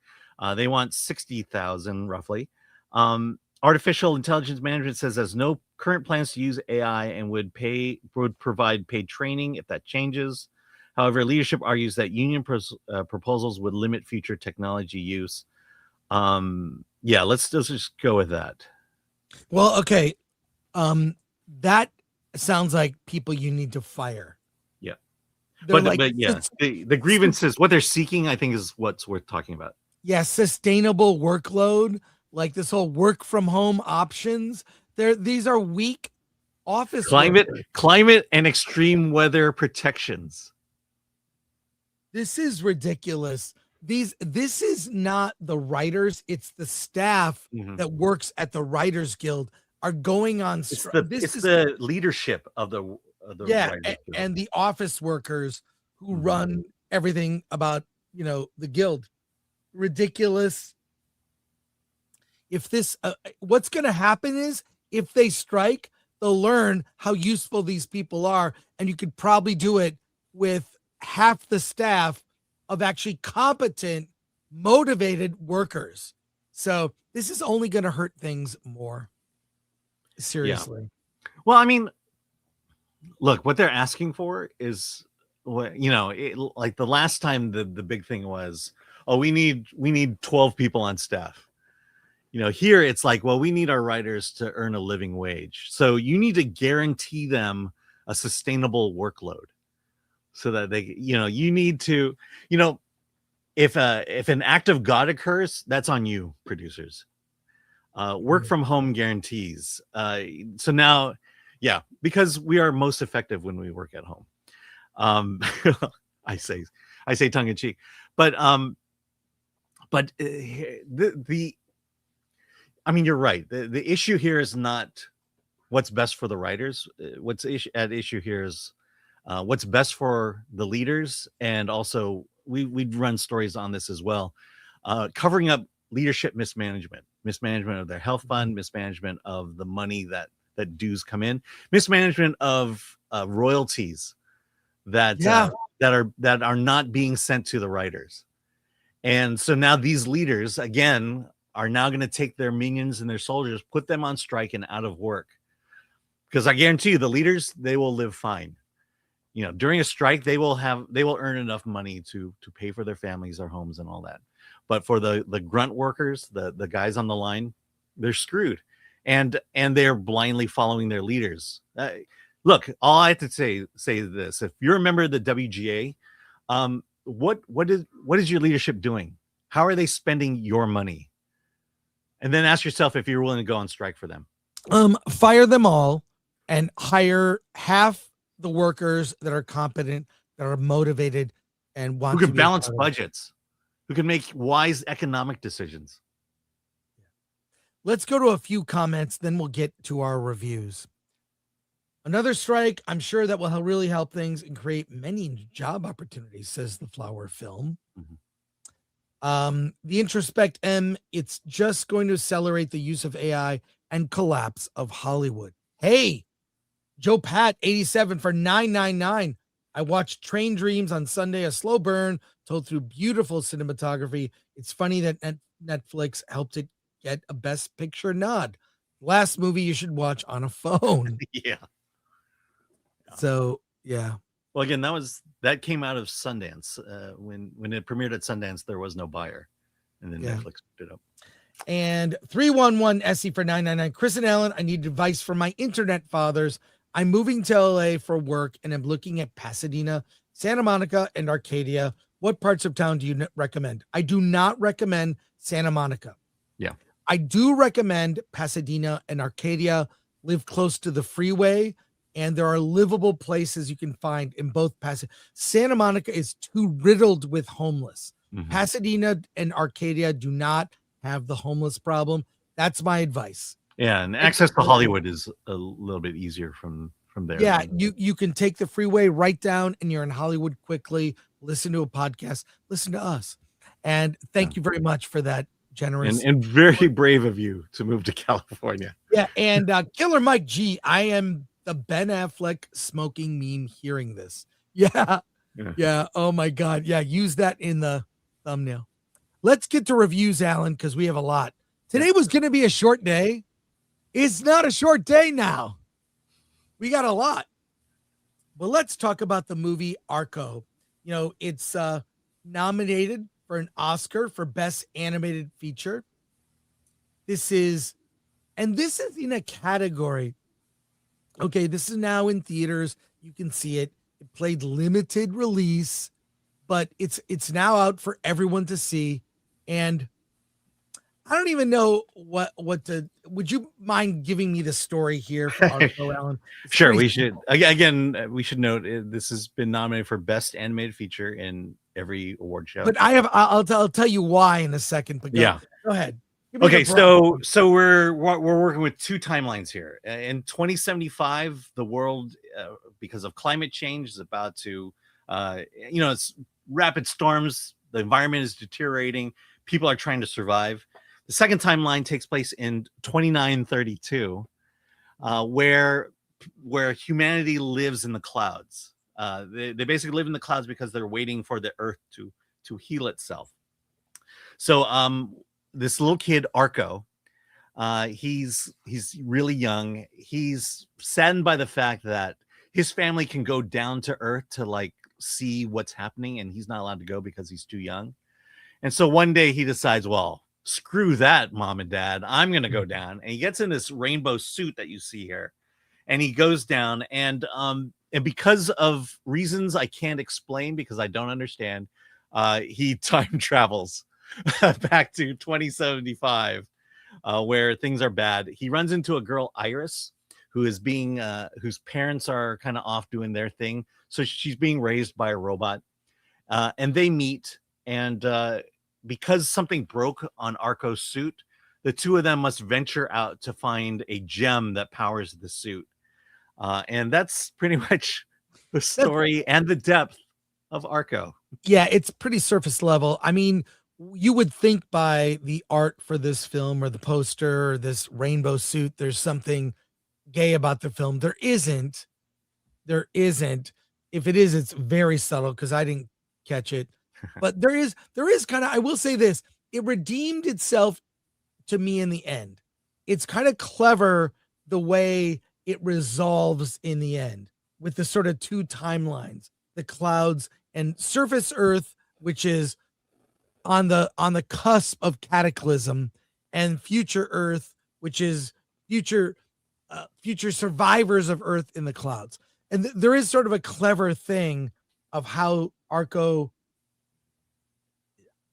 [SPEAKER 3] They want $60,000 roughly. Artificial intelligence management says there's no current plans to use AI and would provide paid training if that changes. However, leadership argues that union proposals would limit future technology use. Yeah, let's just go with that.
[SPEAKER 4] Well, okay. That sounds like people you need to fire.
[SPEAKER 3] Yeah.
[SPEAKER 4] they're
[SPEAKER 3] but yeah, the grievances, what they're seeking, I think, is what's worth talking about.
[SPEAKER 4] yeah, sustainable workload, like this whole work from home options. These are weak office
[SPEAKER 3] climate and extreme weather protections.
[SPEAKER 4] This is ridiculous. This is not the writers, it's the staff that works at the Writers Guild are going on strike.
[SPEAKER 3] It's the leadership of the Writers Guild.
[SPEAKER 4] And the office workers who run everything about, the guild. Ridiculous. If this what's going to happen is if they strike, they'll learn how useful these people are, and you could probably do it with half the staff of actually competent, motivated workers. So this is only going to hurt things more. Seriously.
[SPEAKER 3] Yeah. Well, I mean, look, what they're asking for is, like the last time the big thing was, oh, we need 12 people on staff. Here it's like, well, we need our writers to earn a living wage. So you need to guarantee them a sustainable workload so that they, you need to, if an act of God occurs, that's on you, producers. Work from home guarantees. So now, yeah, because we are most effective when we work at home. I say tongue in cheek, but I mean, you're right. The issue here is not what's best for the writers. What's at issue here is what's best for the leaders. And also we'd run stories on this as well, covering up leadership mismanagement of their health fund, mismanagement of the money that dues come in, mismanagement of royalties that are not being sent to the writers. And so now these leaders, again, are now going to take their minions and their soldiers, put them on strike and out of work. Because I guarantee you, the leaders, they will live fine. During a strike, they will earn enough money to pay for their families, their homes, and all that. But for the grunt workers, the guys on the line, they're screwed, and they're blindly following their leaders. Look, all I have to say is this: if you're a member of the WGA, what is your leadership doing? How are they spending your money? And then ask yourself if you're willing to go on strike for them.
[SPEAKER 4] Fire them all and hire half the workers that are competent, that are motivated, and want
[SPEAKER 3] who
[SPEAKER 4] to
[SPEAKER 3] can balance budgets, who can make wise economic decisions.
[SPEAKER 4] Let's go to a few comments, then we'll get to our reviews. Another strike, I'm sure that will really help things and create many job opportunities, says the Flower Film. The Introspect M, it's just going to accelerate the use of AI and collapse of Hollywood. Hey, Joe Pat 87 for $9.99. I watched Train Dreams on Sunday, a slow burn told through beautiful cinematography. It's funny that Netflix helped it get a Best Picture nod. Last movie you should watch on a phone.
[SPEAKER 3] Yeah.
[SPEAKER 4] So, yeah.
[SPEAKER 3] Well, again, that came out of Sundance. When it premiered at Sundance, there was no buyer, and then Netflix picked it up.
[SPEAKER 4] And 311 SE for $9.99. Chris and Alan, I need advice from my internet fathers. I'm moving to LA for work, and I'm looking at Pasadena, Santa Monica, and Arcadia. What parts of town do you recommend? I do not recommend Santa Monica.
[SPEAKER 3] Yeah.
[SPEAKER 4] I do recommend Pasadena and Arcadia. Live close to the freeway, and there are livable places you can find in both Pasadena. Santa Monica is too riddled with homeless. Pasadena and Arcadia do not have the homeless problem. That's my advice.
[SPEAKER 3] Yeah, and access to Hollywood is a little bit easier from there.
[SPEAKER 4] Yeah, you can take the freeway right down, and you're in Hollywood quickly. Listen to a podcast. Listen to us. And thank you very much for that generous
[SPEAKER 3] and very brave of you to move to California.
[SPEAKER 4] Yeah, and Killer Mike G, I am the Ben Affleck smoking meme hearing this. Yeah. Oh my God. Yeah, use that in the thumbnail. Let's get to reviews, Alan, because we have a lot. Today was going to be a short day. It's not a short day now. We got a lot. But let's talk about the movie Arco. It's nominated for an Oscar for Best Animated Feature. This is in a category. Okay, this is now in theaters. You can see it. It played limited release, but it's now out for everyone to see. And I don't even know what to. Would you mind giving me the story here for Arco, Alan?
[SPEAKER 3] Sure, we should. Again, we should note this has been nominated for Best Animated Feature in every award show.
[SPEAKER 4] But I'll tell you why in a second. But go ahead.
[SPEAKER 3] Okay, so we're working with two timelines here. In 2075, the world, because of climate change, is about to, it's rapid storms. The environment is deteriorating. People are trying to survive. The second timeline takes place in 2932, where humanity lives in the clouds. They basically live in the clouds because they're waiting for the Earth to heal itself. So this little kid, Arco, he's really young. He's saddened by the fact that his family can go down to Earth to like see what's happening, and he's not allowed to go because he's too young. And so one day he decides, well, screw that, mom and dad, I'm gonna go down. And he gets in this rainbow suit that you see here, and he goes down, and because of reasons I can't explain because I don't understand, he time travels back to 2075, where things are bad. He runs into a girl, Iris, who is whose parents are kind of off doing their thing, so she's being raised by a robot, and they meet. And because something broke on Arco's suit, the two of them must venture out to find a gem that powers the suit. And that's pretty much the story and the depth of Arco.
[SPEAKER 4] Yeah, it's pretty surface level. I mean, you would think by the art for this film or the poster or this rainbow suit, there's something gay about the film. There isn't. If it is, it's very subtle because I didn't catch it. But there is kind of, I will say this, it redeemed itself to me in the end. It's kind of clever the way it resolves in the end with the sort of two timelines, the clouds and surface Earth, which is on the cusp of cataclysm, and future Earth, which is future survivors of Earth in the clouds. And there is sort of a clever thing of how Arco,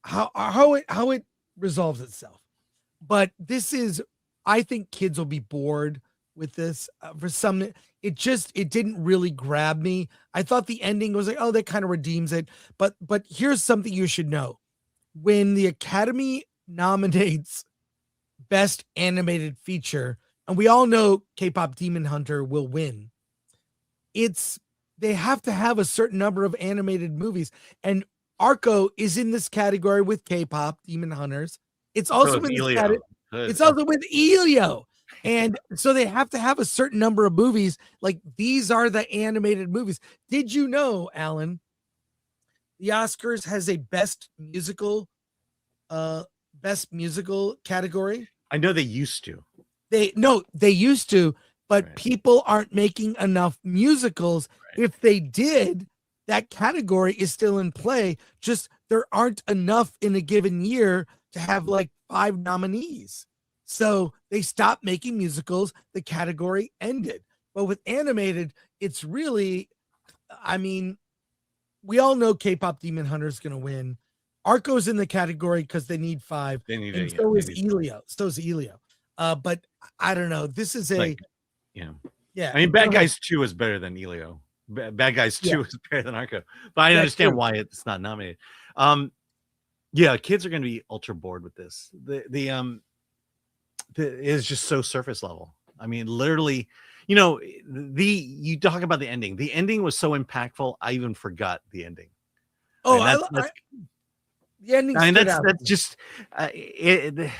[SPEAKER 4] how it resolves itself. But this is, I think kids will be bored with this. For some, it didn't really grab me. I thought the ending was like, oh, that kind of redeems it. But here's something you should know. When the Academy nominates Best Animated Feature, and we all know K-Pop Demon Hunter will win, they have to have a certain number of animated movies. And Arco is in this category with K-Pop Demon Hunters. It's also in this category. It's also with Elio. And so they have to have a certain number of movies. Like, these are the animated movies. Did you know, Alan, the Oscars has a best musical category?
[SPEAKER 3] I know they used to.
[SPEAKER 4] They used to, but people aren't making enough musicals. If they did, that category is still in play. Just there aren't enough in a given year to have like 5 nominees. So they stopped making musicals. The category ended. But with animated, it's really, I mean, we all know K-Pop Demon Hunter is going to win. Arco's in the category because they need 5. And so is Elio. But I don't know. This is
[SPEAKER 3] yeah. I mean, Bad Guys 2 is better than Elio. Bad Guys 2 is better than Arco. But I understand why it's not nominated. Yeah, kids are going to be ultra bored with this. It is just so surface level. I mean, literally, you talk about the ending. The ending was so impactful, I even forgot the ending.
[SPEAKER 4] Oh, the ending.
[SPEAKER 3] I mean, that's just I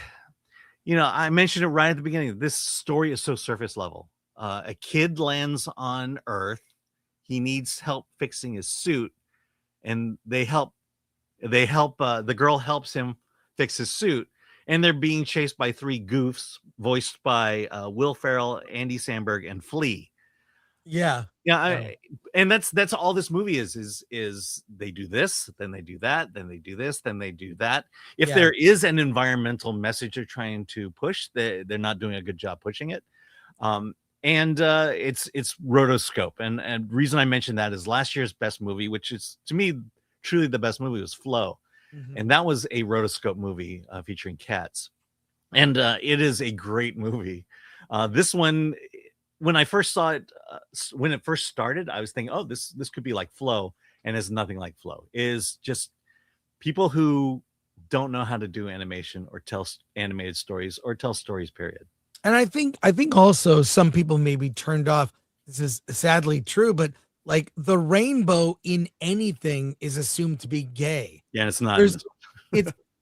[SPEAKER 3] mentioned it right at the beginning. This story is so surface level. A kid lands on Earth. He needs help fixing his suit, and the girl helps him fix his suit, and they're being chased by 3 goofs voiced by Will Ferrell, Andy Samberg, and Flea. And that's all this movie is they do this, then they do that, then they do this, then they do that. If there is an environmental message they're trying to push, they're not doing a good job pushing it. And it's rotoscope. And reason I mentioned that is last year's best movie, which is to me truly the best movie, was Flow. And that was a rotoscope movie featuring cats. And it is a great movie. This one, when I first saw it, when it first started, I was thinking, oh, this could be like Flow, and it's nothing like Flow. It is just people who don't know how to do animation or tell animated stories or tell stories, period.
[SPEAKER 4] And I think also some people may be turned off. This is sadly true, but like the rainbow in anything is assumed to be gay.
[SPEAKER 3] Yeah, and it's not.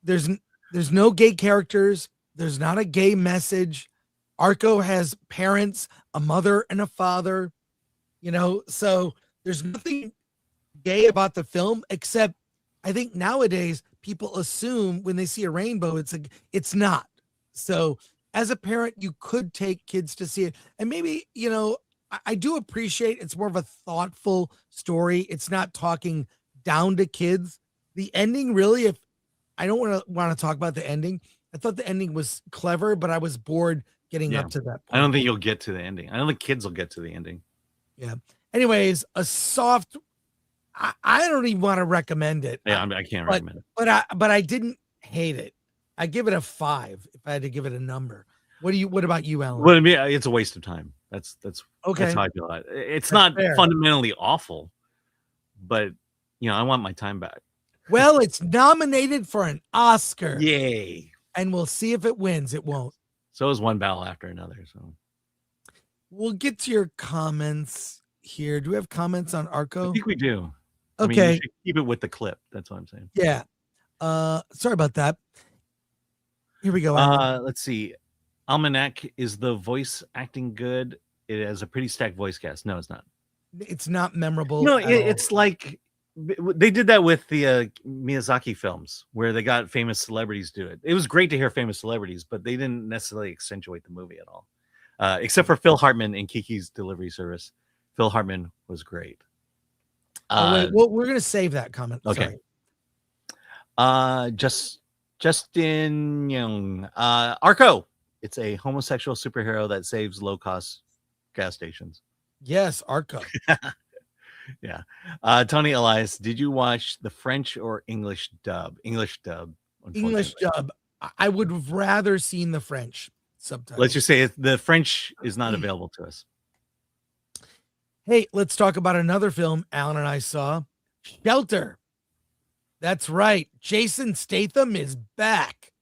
[SPEAKER 4] There's no gay characters. There's not a gay message. Arco has parents, a mother and a father, so there's nothing gay about the film, except I think nowadays people assume when they see a rainbow, it's not. So as a parent, you could take kids to see it. And maybe, I do appreciate it's more of a thoughtful story. It's not talking down to kids. The ending really, if I don't want to talk about the ending, I thought the ending was clever, but I was bored getting up to that point.
[SPEAKER 3] I don't think you'll get to the ending. I don't think kids will get to the ending.
[SPEAKER 4] Yeah. Anyways, a soft, I don't even want to recommend it.
[SPEAKER 3] Yeah, I can't recommend it.
[SPEAKER 4] But I didn't hate it. I give it a 5 if I had to give it a number. What about you, Alan?
[SPEAKER 3] Well, I mean, it's a waste of time. That's
[SPEAKER 4] okay.
[SPEAKER 3] That's how I feel about it. It's not fair. Fundamentally awful, but I want my time back.
[SPEAKER 4] Well, it's nominated for an Oscar.
[SPEAKER 3] Yay.
[SPEAKER 4] And we'll see if it wins. It won't.
[SPEAKER 3] So is one battle after another. So
[SPEAKER 4] we'll get to your comments here. Do we have comments on Arco?
[SPEAKER 3] I think we do.
[SPEAKER 4] Okay.
[SPEAKER 3] I mean, you should keep it with the clip. That's what I'm saying.
[SPEAKER 4] Yeah. Sorry about that. Here we go.
[SPEAKER 3] Let's see. Almanac, is the voice acting good? It has a pretty stacked voice cast. No, it's not.
[SPEAKER 4] It's not memorable.
[SPEAKER 3] No, it's like they did that with the Miyazaki films where they got famous celebrities do it. It was great to hear famous celebrities, but they didn't necessarily accentuate the movie at all. Except for Phil Hartman in Kiki's Delivery Service. Phil Hartman was great.
[SPEAKER 4] Wait, well, we're going to save that comment.
[SPEAKER 3] Okay. Sorry. Justin Young. Arco. It's a homosexual superhero that saves low-cost gas stations.
[SPEAKER 4] Yes, Arco.
[SPEAKER 3] Yeah. Tony Elias, did you watch the French or English dub? English dub.
[SPEAKER 4] English dub. I would have rather seen the French subtitles.
[SPEAKER 3] Let's just say the French is not available to us.
[SPEAKER 4] Hey, let's talk about another film Alan and I saw. Shelter. That's right. Jason Statham is back.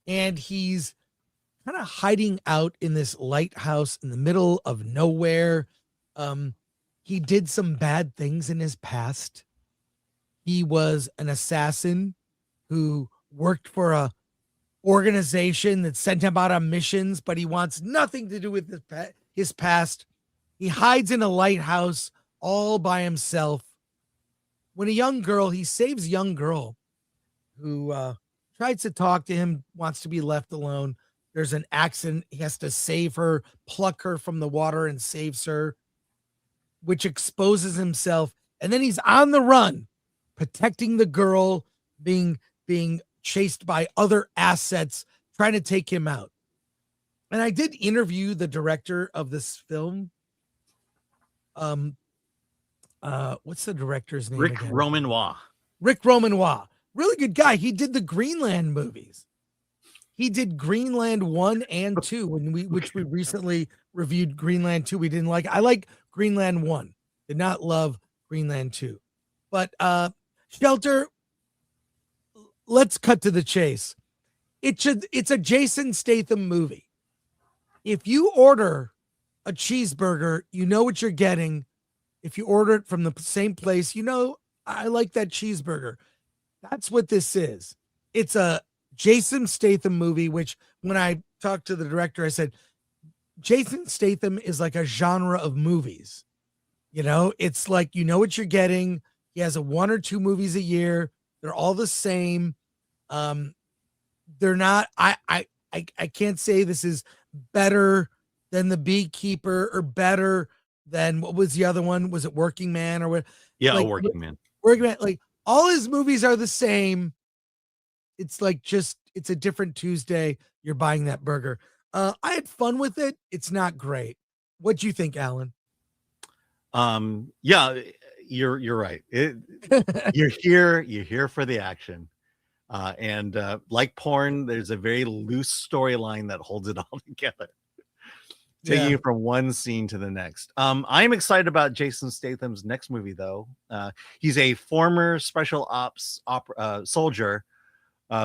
[SPEAKER 4] And he's kind of hiding out in this lighthouse in the middle of nowhere. He did some bad things in his past. He was an assassin who worked for a organization that sent him out on missions, but he wants nothing to do with his past. He hides in a lighthouse all by himself. When he saves a young girl who tries to talk to him, wants to be left alone. There's an accident. He has to save her, pluck her from the water and saves her, which exposes himself. And then he's on the run, protecting the girl, being chased by other assets, trying to take him out. And I did interview the director of this film. What's the director's name?
[SPEAKER 3] Rick
[SPEAKER 4] again?
[SPEAKER 3] Romanois.
[SPEAKER 4] Rick Romanois. Really good guy. He did the Greenland movies. He did Greenland 1 and 2, which we recently reviewed. Greenland 2 we didn't like. I like Greenland 1. Did not love Greenland 2. But Shelter, let's cut to the chase. It's a Jason Statham movie. If you order a cheeseburger, you know what you're getting. If you order it from the same place, I like that cheeseburger. That's what this is. It's a Jason Statham movie, which when I talked to the director, I said, Jason Statham is like a genre of movies. It's like, what you're getting. He has 1 or 2 movies a year. They're all the same. They're not, I can't say this is better than The Beekeeper or better than, what was the other one? Was it Working Man or what?
[SPEAKER 3] Yeah, Working Man.
[SPEAKER 4] Working Man. Like, all his movies are the same. It's like it's a different Tuesday. You're buying that burger. I had fun with it. It's not great. What do you think, Alan?
[SPEAKER 3] Yeah, you're right. You're here for the action. And like porn, there's a very loose storyline that holds it all together, taking you from one scene to the next. I'm excited about Jason Statham's next movie, though. He's a former special ops soldier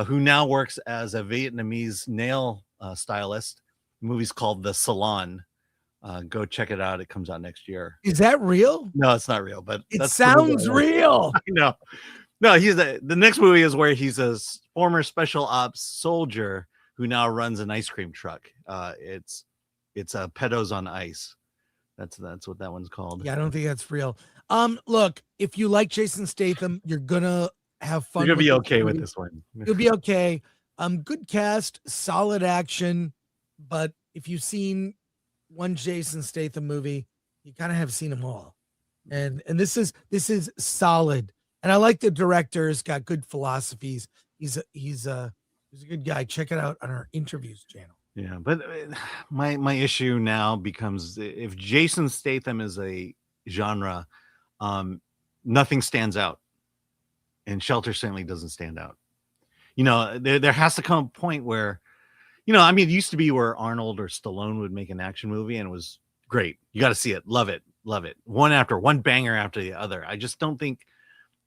[SPEAKER 3] who now works as a Vietnamese nail stylist. The movie's called The Salon. Go check it out. It comes out next year.
[SPEAKER 4] Is that real?
[SPEAKER 3] No, it's not real, but
[SPEAKER 4] it sounds real.
[SPEAKER 3] I know. No, he's the next movie is where he's a former special ops soldier who now runs an ice cream truck. It's a Pedos on Ice. That's what that one's called.
[SPEAKER 4] Yeah, I don't think that's real. Look, if you like Jason Statham, you're gonna have fun.
[SPEAKER 3] You're gonna be okay with this one.
[SPEAKER 4] You'll be okay. Good cast, solid action, but if you've seen one Jason Statham movie, you kind of have seen them all. And this is solid. And I like the director. He's got good philosophies. He's a good guy. Check it out on our interviews channel.
[SPEAKER 3] Yeah, but my issue now becomes if Jason Statham is a genre, nothing stands out, and Shelter certainly doesn't stand out. You know, there has to come a point where, you know, I mean, it used to be where Arnold or Stallone would make an action movie and it was great. You got to see it, love it, one banger after the other. I just don't think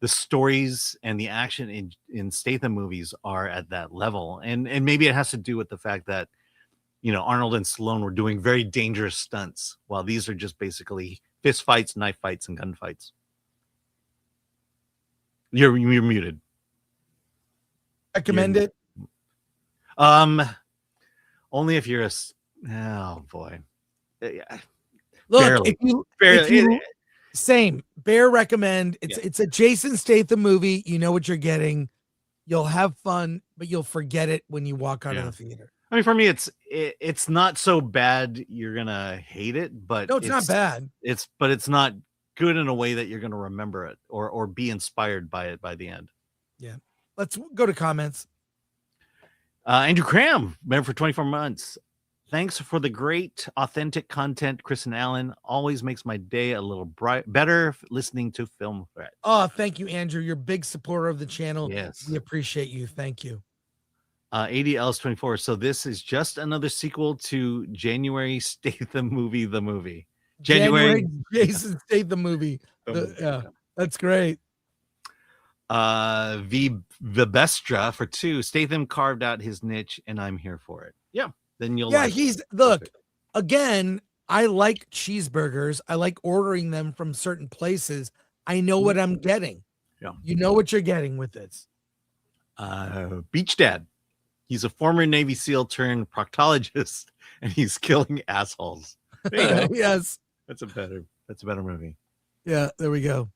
[SPEAKER 3] the stories and the action in Statham movies are at that level, and maybe it has to do with the fact that, you know, Arnold and Stallone were doing very dangerous stunts, while these are just basically fist fights, knife fights, and gun fights. You're muted.
[SPEAKER 4] Recommend it?
[SPEAKER 3] Only if you're oh boy.
[SPEAKER 4] Look, if you same bear recommend. It's a Jason Statham movie. You know what you're getting. You'll have fun, but you'll forget it when you walk out of the theater.
[SPEAKER 3] I mean, for me, it's not so bad you're gonna hate it, but
[SPEAKER 4] no, it's not bad.
[SPEAKER 3] But it's not good in a way that you're gonna remember it or be inspired by it by the end.
[SPEAKER 4] Yeah. Let's go to comments.
[SPEAKER 3] Andrew Cram, member for 24 months. Thanks for the great, authentic content, Chris and Alan. Always makes my day a little better listening to Film Threat.
[SPEAKER 4] Oh, thank you, Andrew. You're a big supporter of the channel.
[SPEAKER 3] Yes.
[SPEAKER 4] We appreciate you. Thank you.
[SPEAKER 3] ADLs24. So this is just another sequel to January Statham movie, the movie. January
[SPEAKER 4] Jason Statham movie. Yeah, that's great.
[SPEAKER 3] Vibestra for 2. Statham carved out his niche, and I'm here for it. Yeah. Then you'll
[SPEAKER 4] look again. I like cheeseburgers. I like ordering them from certain places. I know what I'm getting.
[SPEAKER 3] Yeah.
[SPEAKER 4] You know what you're getting with this.
[SPEAKER 3] Beach Dad. He's a former Navy SEAL turned proctologist, and he's killing assholes. There you go.
[SPEAKER 4] Yes.
[SPEAKER 3] That's a better movie.
[SPEAKER 4] Yeah, there we go.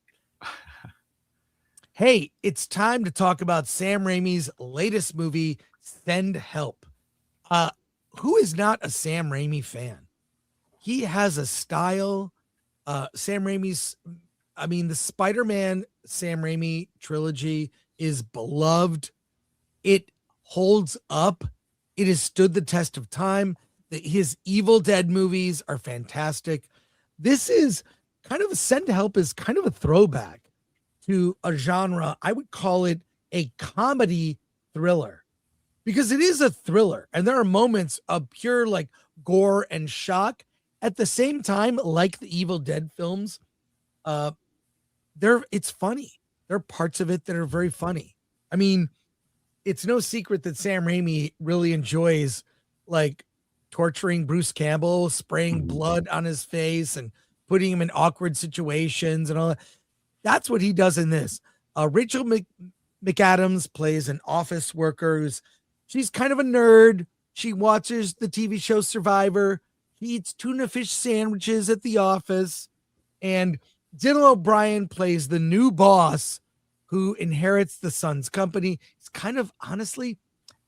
[SPEAKER 4] Hey, it's time to talk about Sam Raimi's latest movie, Send Help. Who is not a Sam Raimi fan? He has a style. Sam Raimi's, the Spider-Man Sam Raimi trilogy is beloved. It holds up. It has stood the test of time. His Evil Dead movies are fantastic. This is kind of Send Help is kind of a throwback to a genre. I would call it a comedy thriller, because it is a thriller and there are moments of pure like gore and shock. At the same time, like the Evil Dead films, it's funny. There are parts of it that are very funny. I mean, it's no secret that Sam Raimi really enjoys like torturing Bruce Campbell, spraying blood on his face and putting him in awkward situations and all that. That's what he does in this. Rachel McAdams plays an office worker she's kind of a nerd. She watches the TV show Survivor. She eats tuna fish sandwiches at the office. And Dylan O'Brien plays the new boss who inherits the son's company. He's kind of, honestly,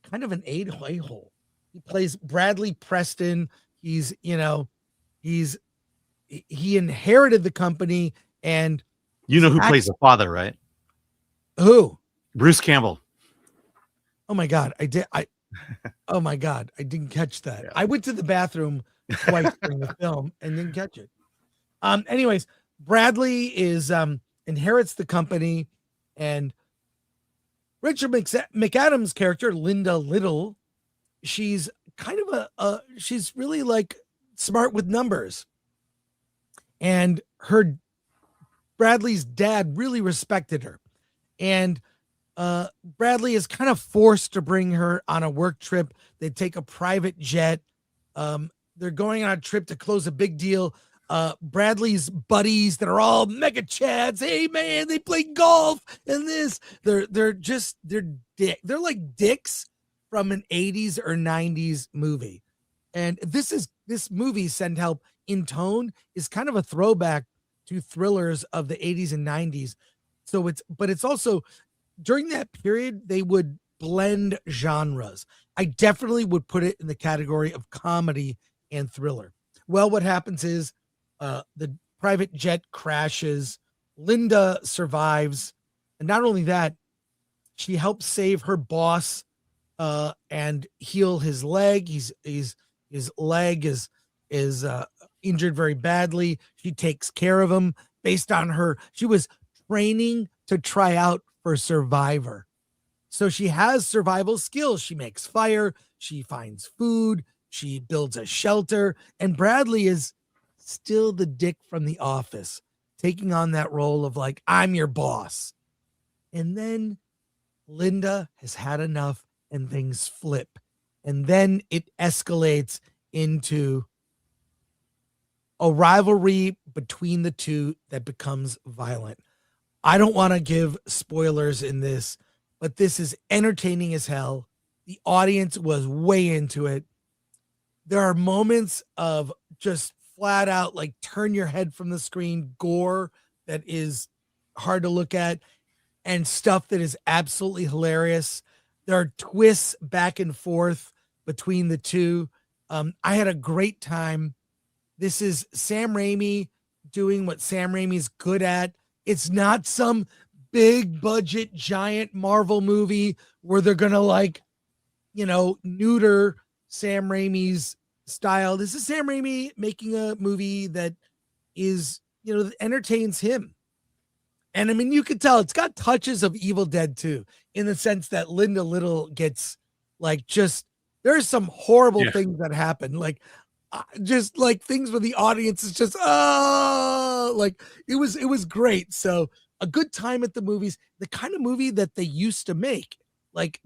[SPEAKER 4] kind of an a-hole. He plays Bradley Preston. He inherited the company, and
[SPEAKER 3] you know who plays the father, right?
[SPEAKER 4] Who?
[SPEAKER 3] Bruce Campbell.
[SPEAKER 4] Oh my God. Oh my God, I didn't catch that.
[SPEAKER 3] Yeah.
[SPEAKER 4] I went to the bathroom twice during the film and didn't catch it. Anyways, Bradley is inherits the company, and Richard McAdams' character, Linda Little, she's kind of she's really like smart with numbers. And Bradley's dad really respected her. And Bradley is kind of forced to bring her on a work trip. They take a private jet. They're going on a trip to close a big deal. Bradley's buddies that are all mega chads. Hey man, they play golf and this. They're like dicks from an 80s or 90s movie. And this movie, Send Help, in tone is kind of a throwback to thrillers of the 80s and 90s. So it's also during that period, they would blend genres. I definitely would put it in the category of comedy and thriller. Well, what happens is the private jet crashes. Linda survives. And not only that, she helps save her boss and heal his leg. His leg is injured very badly. She takes care of him based on she was training to try out for Survivor. So she has survival skills. She makes fire, she finds food, she builds a shelter, and Bradley is still the dick from The Office, taking on that role of like, I'm your boss. And then Linda has had enough and things flip. And then it escalates into a rivalry between the two that becomes violent. I don't want to give spoilers in this, but this is entertaining as hell. The audience was way into it. There are moments of just flat out, like, turn your head from the screen gore that is hard to look at, and stuff that is absolutely hilarious. There are twists back and forth between the two. I had a great time. This is Sam Raimi doing what Sam Raimi's good at. It's not some big budget giant Marvel movie where they're going to like, neuter Sam Raimi's style. This is Sam Raimi making a movie that is, that entertains him. And I mean, you could tell it's got touches of Evil Dead too, in the sense that Linda Little gets like, there's some horrible things that happen. Like, just like things where the audience is just like it was great. So a good time at the movies, the kind of movie that they used to make, like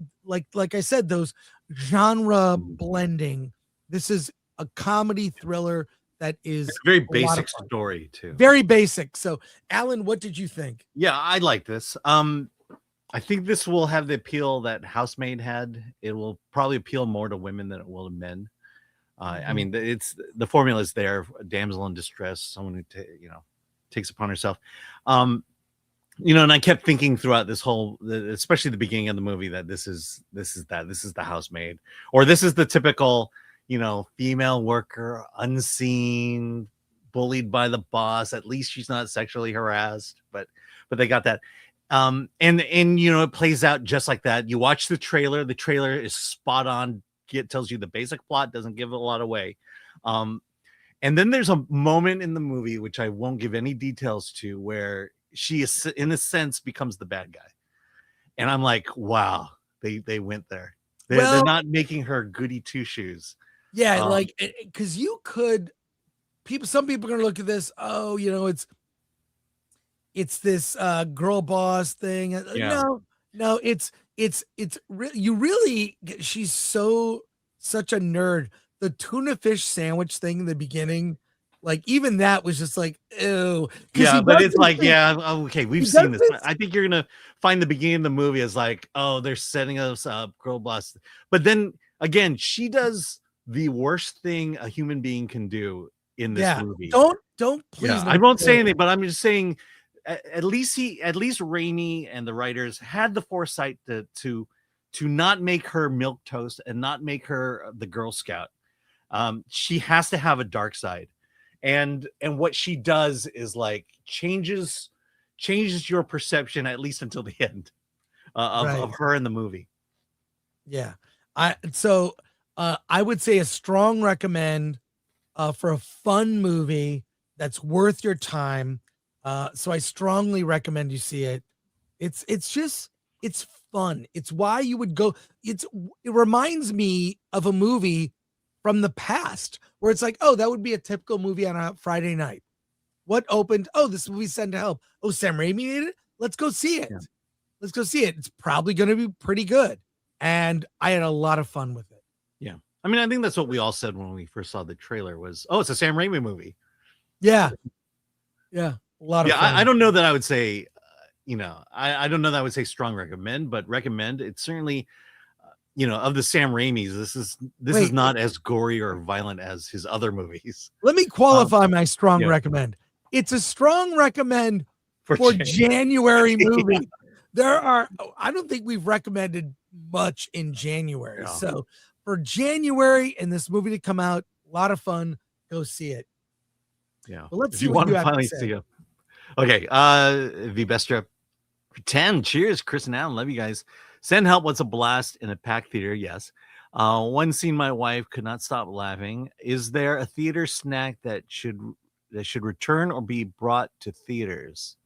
[SPEAKER 4] I said, those genre blending. This is a comedy thriller that is
[SPEAKER 3] it's a very basic story too.
[SPEAKER 4] Very basic. So Alan, what did you think?
[SPEAKER 3] Yeah, I like this. I think this will have the appeal that Housemaid had. It will probably appeal more to women than it will to men. I mean, it's the formula is there. A damsel in distress, someone who takes upon herself. And I kept thinking throughout this whole, especially the beginning of the movie, that this is the housemaid, or this is the typical, female worker, unseen, bullied by the boss. At least she's not sexually harassed, but they got that. And it plays out just like that. You watch the trailer. The trailer is spot on. It tells you the basic plot, doesn't give a lot away. And then there's a moment in the movie, which I won't give any details to, where she is, in a sense, becomes the bad guy. And I'm like, wow, they went there. They're not making her goody two shoes.
[SPEAKER 4] Yeah, because some people are gonna look at this. Oh, it's this girl boss thing.
[SPEAKER 3] Yeah.
[SPEAKER 4] No, she's such a nerd. The tuna fish sandwich thing in the beginning, like even that was just like, ew.
[SPEAKER 3] Yeah, but it's like, okay, we've seen this. I think you're gonna find the beginning of the movie as like, oh, they're setting us up, girl boss. But then again, she does the worst thing a human being can do in this movie.
[SPEAKER 4] Don't please.
[SPEAKER 3] I won't say anything, but I'm just saying. At least Raimi and the writers had the foresight to not make her milquetoast and not make her the Girl Scout. She has to have a dark side, and what she does is like changes your perception, at least until the end of her in the movie.
[SPEAKER 4] Yeah, I would say a strong recommend for a fun movie that's worth your time. So I strongly recommend you see it. It's fun. It's why you would go. It reminds me of a movie from the past where it's like, oh, that would be a typical movie on a Friday night. What opened? Oh, this movie Send to Help. Oh, Sam Raimi made it. Let's go see it.
[SPEAKER 3] Yeah.
[SPEAKER 4] Let's go see it. It's probably going to be pretty good. And I had a lot of fun with it.
[SPEAKER 3] Yeah. I mean, I think that's what we all said when we first saw the trailer was, oh, it's a Sam Raimi movie.
[SPEAKER 4] Yeah. Yeah. A lot of fun.
[SPEAKER 3] I don't know that I would say, I don't know that I would say strong recommend, but recommend. It's certainly, of the Sam Raimis, this is not as gory or violent as his other movies.
[SPEAKER 4] Let me qualify my strong recommend. It's a strong recommend for January movie. I don't think we've recommended much in January.
[SPEAKER 3] No.
[SPEAKER 4] So for January and this movie to come out, a lot of fun. Go see it.
[SPEAKER 3] Yeah.
[SPEAKER 4] Well, let's
[SPEAKER 3] if
[SPEAKER 4] see
[SPEAKER 3] you
[SPEAKER 4] what
[SPEAKER 3] want
[SPEAKER 4] you
[SPEAKER 3] to
[SPEAKER 4] have to
[SPEAKER 3] finally
[SPEAKER 4] say.
[SPEAKER 3] see it. Okay. Vibestra 10. Cheers, Chris and Alan. Love you guys. Send Help was a blast in a packed theater. Yes. One scene my wife could not stop laughing. Is there a theater snack that should return or be brought to theaters?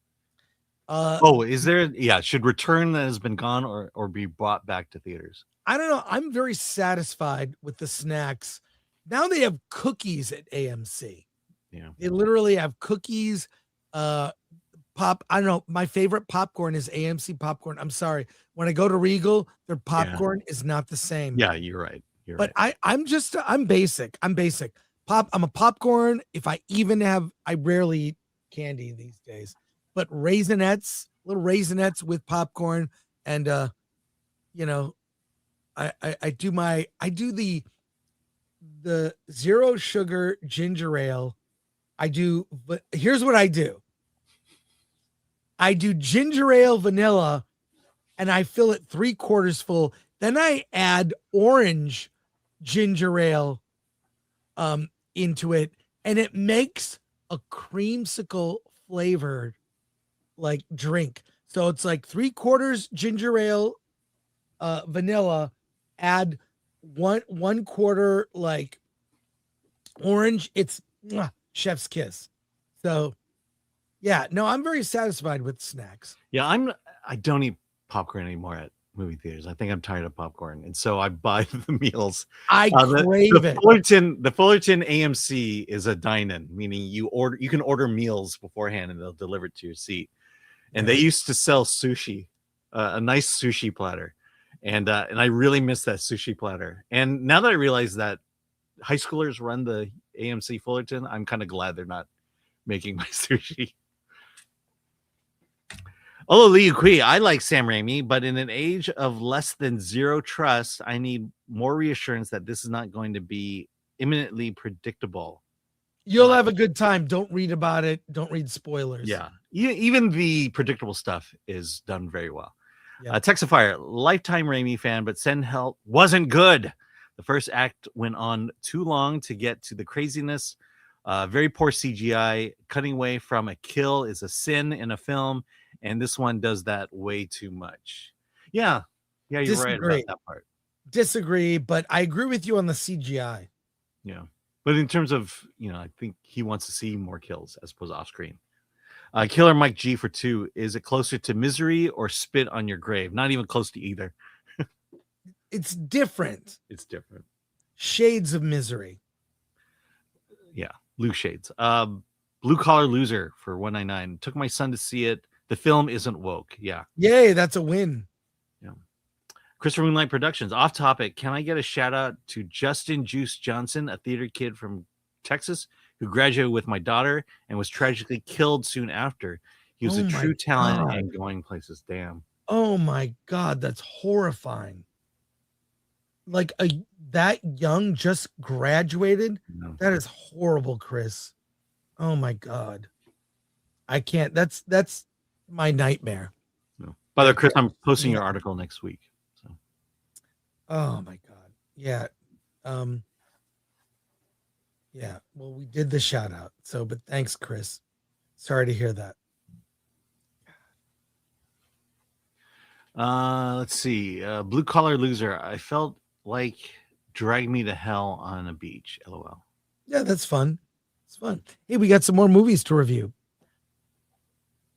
[SPEAKER 3] Is there? Yeah, should return that has been gone or be brought back to theaters? I
[SPEAKER 4] don't know. I'm very satisfied with the snacks. Now they have cookies at AMC.
[SPEAKER 3] Yeah.
[SPEAKER 4] They literally have cookies. I don't know. My favorite popcorn is AMC popcorn. I'm sorry. When I go to Regal, their popcorn is not the same.
[SPEAKER 3] Yeah, you're right.
[SPEAKER 4] I'm basic. I'm a popcorn. If I even have, I rarely eat candy these days, but little raisinets with popcorn. And, I do the zero sugar ginger ale. But here's what I do. I do ginger ale vanilla and I fill it 3/4 full. Then I add orange ginger ale into it, and it makes a creamsicle flavored like drink. So it's like 3/4 ginger ale, vanilla, add 1/4 like orange. It's chef's kiss. So yeah, no, I'm very satisfied with snacks.
[SPEAKER 3] Yeah, I don't eat popcorn anymore at movie theaters. I think I'm tired of popcorn, and so I buy the meals.
[SPEAKER 4] I crave it.
[SPEAKER 3] The Fullerton AMC is a dine-in, meaning you can order meals beforehand, and they'll deliver it to your seat. And they used to sell sushi, a nice sushi platter, and I really miss that sushi platter. And now that I realize that high schoolers run the AMC Fullerton, I'm kind of glad they're not making my sushi. Oh, Liu Kui, I like Sam Raimi, but in an age of less than zero trust, I need more reassurance that this is not going to be imminently predictable.
[SPEAKER 4] You'll have a good time. Don't read about it. Don't read spoilers.
[SPEAKER 3] Yeah. Even the predictable stuff is done very well.
[SPEAKER 4] Yeah.
[SPEAKER 3] Texafire, lifetime Raimi fan, but Send Help wasn't good. The first act went on too long to get to the craziness. Very poor CGI. Cutting away from a kill is a sin in a film. And this one does that way too much. Yeah, you're right about that part.
[SPEAKER 4] Disagree, but I agree with you on the CGI.
[SPEAKER 3] Yeah, but in terms of, I think he wants to see more kills as opposed to off screen. Killer Mike G for 2. Is it closer to Misery or Spit on Your Grave? Not even close to either.
[SPEAKER 4] It's different.
[SPEAKER 3] It's different.
[SPEAKER 4] Shades of Misery.
[SPEAKER 3] Yeah, blue shades. Blue Collar Loser for 199. Took my son to see it. The film isn't woke. Yeah.
[SPEAKER 4] Yay, that's a win.
[SPEAKER 3] Yeah. Christopher Moonlight Productions. Off topic. Can I get a shout out to Justin Juice Johnson, a theater kid from Texas who graduated with my daughter and was tragically killed soon after? He was a true talent and going places. Damn.
[SPEAKER 4] Oh my God, that's horrifying. Like that young, just graduated. No. That is horrible, Chris. Oh my God. I can't. That's my nightmare.
[SPEAKER 3] No. By the way, Chris, I'm posting your article next week. So.
[SPEAKER 4] Oh my God. Yeah. Yeah. Well, we did the shout out. So, but thanks, Chris. Sorry to hear that.
[SPEAKER 3] Let's see. Blue Collar Loser. I felt like Drag Me to Hell on a Beach. LOL.
[SPEAKER 4] Yeah, that's fun. It's fun. Hey, we got some more movies to review.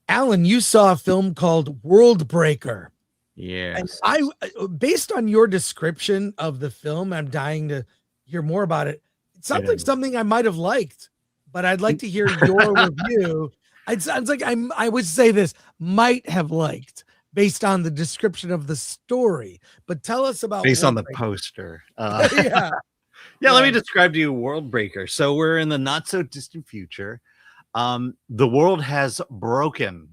[SPEAKER 4] Alan, you saw a film called Worldbreaker.
[SPEAKER 3] Yes.
[SPEAKER 4] And based on your description of the film, I'm dying to hear more about it. It sounds like something I might have liked, but I'd like to hear your review. It sounds like I would say this might have liked based on the description of the story. But tell us about
[SPEAKER 3] based on the
[SPEAKER 4] Worldbreaker.
[SPEAKER 3] poster.
[SPEAKER 4] Yeah.
[SPEAKER 3] Yeah, let me describe to you Worldbreaker. So we're in the not so distant future. The world has broken.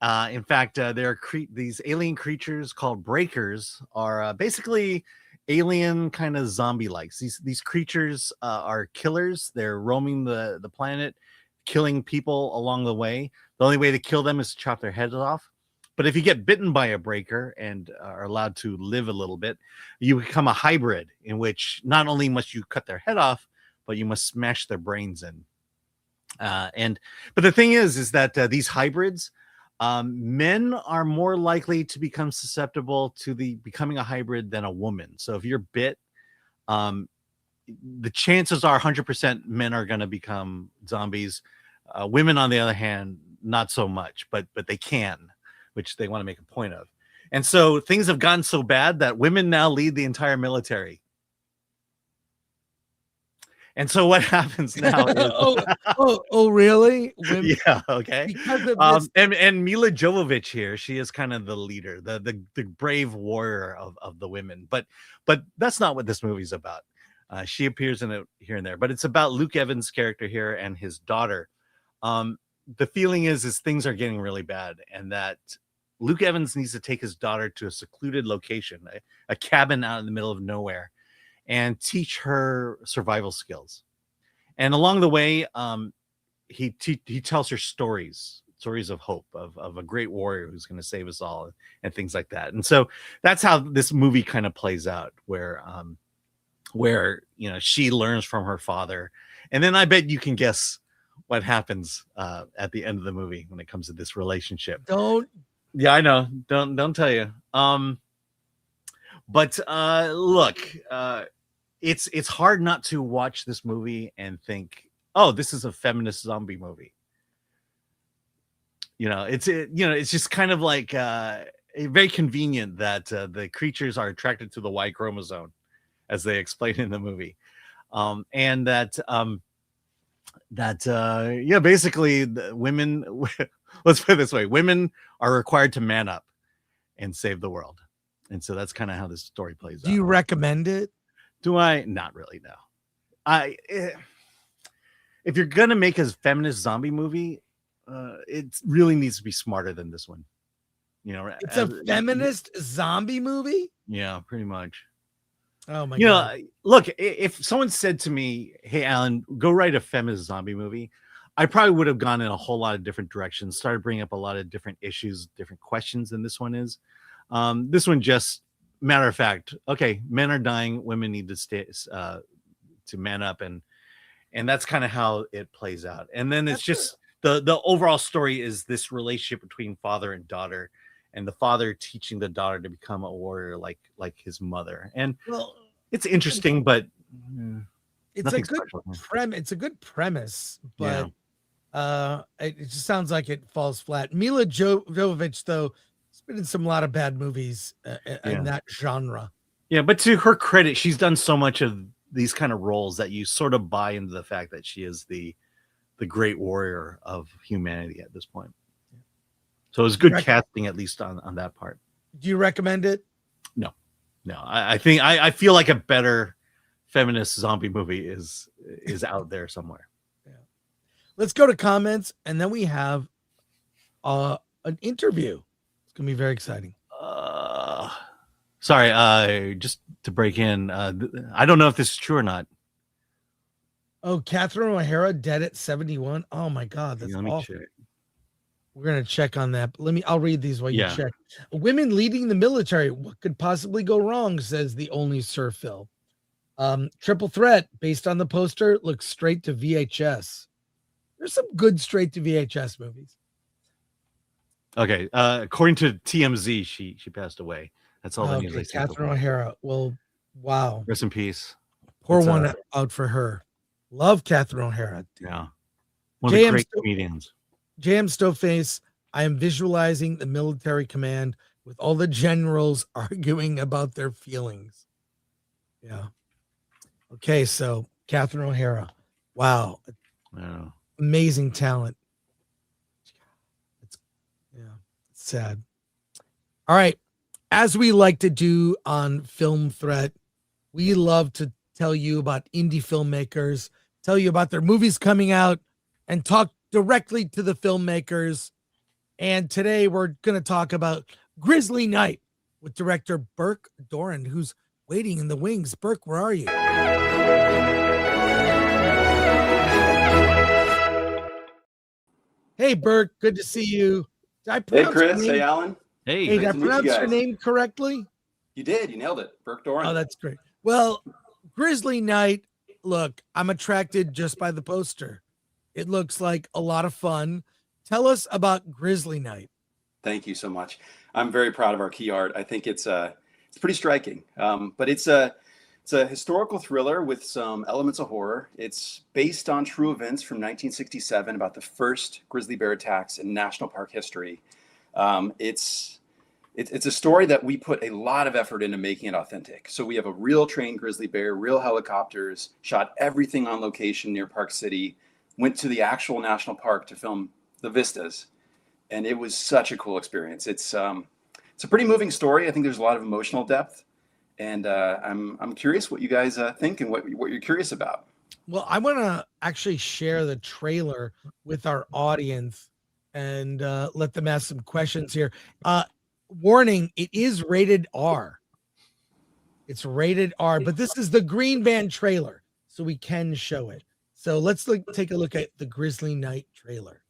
[SPEAKER 3] In fact, there are these alien creatures called breakers are basically alien kind of zombie likes. These creatures are killers. They're roaming the planet, killing people along the way. The only way to kill them is to chop their heads off. But if you get bitten by a breaker and are allowed to live a little bit, you become a hybrid in which not only must you cut their head off, but you must smash their brains in. But the thing is that these hybrids, men are more likely to become susceptible to becoming a hybrid than a woman. So if you're bit, the chances are 100% men are going to become zombies. Women, on the other hand, not so much, but they can, which they want to make a point of. And so things have gotten so bad that women now lead the entire military. And so what happens now is
[SPEAKER 4] really?
[SPEAKER 3] Women, yeah, okay. And Mila Jovovich here, she is kind of the leader, the brave warrior of the women. But that's not what this movie's about. She appears in it here and there, but it's about Luke Evans' character here and his daughter. The feeling is things are getting really bad, and that Luke Evans needs to take his daughter to a secluded location, a cabin out in the middle of nowhere, and teach her survival skills. And along the way, he tells her stories of hope, of a great warrior who's going to save us all, and things like that. And so that's how this movie kind of plays out, where she learns from her father, and then I bet you can guess what happens at the end of the movie when it comes to this relationship. Yeah, I know. Don't tell you. But look, it's hard not to watch this movie and think, oh, this is a feminist zombie movie. It's just kind of like very convenient that the creatures are attracted to the Y chromosome, as they explain in the movie, and basically the women. Let's put it this way: women are required to man up and save the world. And so that's kind of how this story plays out.
[SPEAKER 4] Do you recommend it?
[SPEAKER 3] Do I? Not really, no. If you're going to make a feminist zombie movie, it really needs to be smarter than this one.
[SPEAKER 4] It's a feminist zombie movie?
[SPEAKER 3] Yeah, pretty much.
[SPEAKER 4] Oh, my God.
[SPEAKER 3] Look, if someone said to me, hey, Alan, go write a feminist zombie movie, I probably would have gone in a whole lot of different directions, started bringing up a lot of different issues, different questions than this one is. This one just, matter of fact, okay, men are dying, women need to stay to man up, and that's kind of how it plays out. And then it's just the overall story is this relationship between father and daughter, and the father teaching the daughter to become a warrior like his mother. And it's interesting, but
[SPEAKER 4] it's a good premise. It's a good premise, but it just sounds like it falls flat. Mila Jovovich, though, has been in a lot of bad movies in that genre. Yeah,
[SPEAKER 3] but to her credit, she's done so much of these kind of roles that you sort of buy into the fact that she is the great warrior of humanity at this point. So it was good casting, at least on that part.
[SPEAKER 4] Do you recommend it?
[SPEAKER 3] No. I think I feel like a better feminist zombie movie is out there somewhere.
[SPEAKER 4] Yeah. Let's go to comments, and then we have an interview. It's gonna be very exciting.
[SPEAKER 3] Sorry, just to break in, I don't know if this is true or not.
[SPEAKER 4] Oh, Catherine O'Hara dead at 71. Oh my God, that's awful. Check. We're gonna check on that. I'll read these while you check. Women leading the military. What could possibly go wrong? Says the only Sir Phil. Triple Threat, based on the poster, looks straight to VHS. There's some good straight to VHS movies.
[SPEAKER 3] Okay, according to TMZ, she passed away. That's all the news I see.
[SPEAKER 4] Catherine O'Hara. Well, Wow.
[SPEAKER 3] Rest in peace.
[SPEAKER 4] Pour
[SPEAKER 3] It's,
[SPEAKER 4] one out for her. Love Catherine O'Hara.
[SPEAKER 3] Yeah. One of the
[SPEAKER 4] JM
[SPEAKER 3] great comedians.
[SPEAKER 4] JM Stoveface, I am visualizing the military command with all the generals arguing about their feelings. Yeah. Okay, so Catherine O'Hara. Wow.
[SPEAKER 3] Yeah.
[SPEAKER 4] Amazing talent. It's sad. All right. As we like to do on Film Threat, we love to tell you about indie filmmakers, tell you about their movies coming out, and talk directly to the filmmakers. And today we're going to talk about Grizzly Night with director Burke Doeren, who's waiting in the wings. Burke, where are you? Hey, Burke, good to see you. Did I
[SPEAKER 11] Hey,
[SPEAKER 4] pronounce your
[SPEAKER 11] Chris.
[SPEAKER 4] name?
[SPEAKER 11] Hey, Alan.
[SPEAKER 3] Hey.
[SPEAKER 4] Hey, did I
[SPEAKER 11] Nice to meet you
[SPEAKER 4] pronounce your
[SPEAKER 11] guys.
[SPEAKER 4] name correctly?
[SPEAKER 11] You did. You nailed it. Burke Doeren.
[SPEAKER 4] Oh, that's great. Well, Grizzly Night, look, I'm attracted just by the poster. It looks like a lot of fun. Tell us about Grizzly Night.
[SPEAKER 11] Thank you so much. I'm very proud of our key art. I think it's pretty striking. But it's a historical thriller with some elements of horror. It's based on true events from 1967 about the first grizzly bear attacks in national park history. It's a story that we put a lot of effort into making it authentic. So we have a real trained grizzly bear, real helicopters, shot everything on location near Park City, went to the actual national park to film the vistas. And it was such a cool experience. It's a pretty moving story. I think there's a lot of emotional depth. And I'm curious what you guys think and what you're curious about.
[SPEAKER 4] Well, I want to actually share the trailer with our audience and let them ask some questions here. Warning, it is rated R. It's rated R, but this is the Green Band trailer, so we can show it. So let's take a look at the Grizzly Night trailer.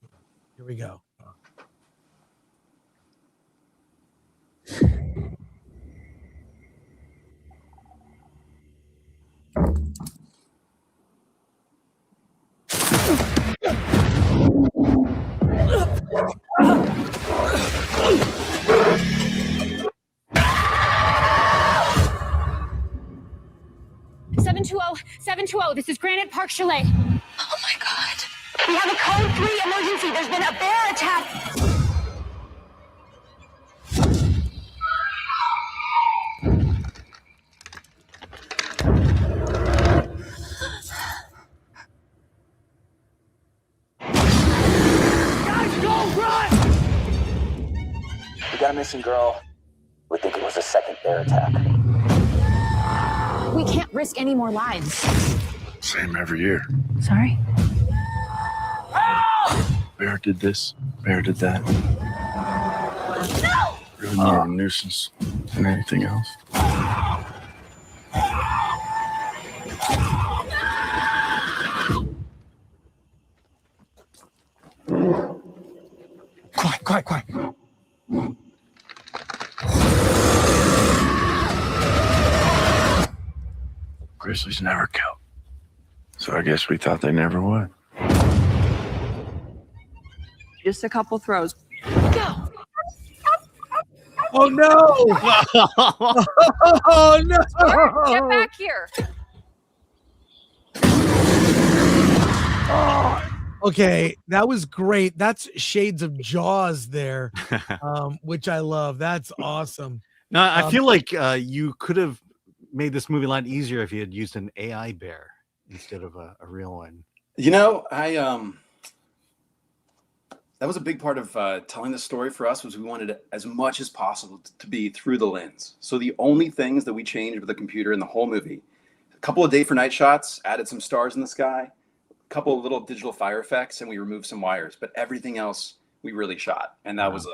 [SPEAKER 4] Here we go.
[SPEAKER 12] This is Granite Park Chalet. Oh my God. We have a code 3 emergency. There's been a bear attack.
[SPEAKER 8] Guys, go run!
[SPEAKER 13] We got a missing girl. We think it was a second bear attack.
[SPEAKER 12] We can't risk any more lives.
[SPEAKER 14] Same every year.
[SPEAKER 12] Sorry?
[SPEAKER 14] Bear did this, bear did that.
[SPEAKER 12] No!
[SPEAKER 14] Really more of a nuisance than anything else.
[SPEAKER 13] Quiet.
[SPEAKER 14] Grizzlies never kill. So I guess we thought they never would.
[SPEAKER 15] Just a couple throws.
[SPEAKER 12] Go!
[SPEAKER 4] Oh no! Oh no!
[SPEAKER 15] Get back here.
[SPEAKER 4] Okay, that was great. That's shades of Jaws there, which I love. That's awesome.
[SPEAKER 3] No, I feel like you could have made this movie a lot easier if you had used an AI bear instead of a real one.
[SPEAKER 11] You know, that was a big part of telling the story for us. Was we wanted as much as possible to be through the lens. So the only things that we changed with the computer in the whole movie, a couple of day for night shots, added some stars in the sky, a couple of little digital fire effects, and we removed some wires. But everything else we really shot, and that was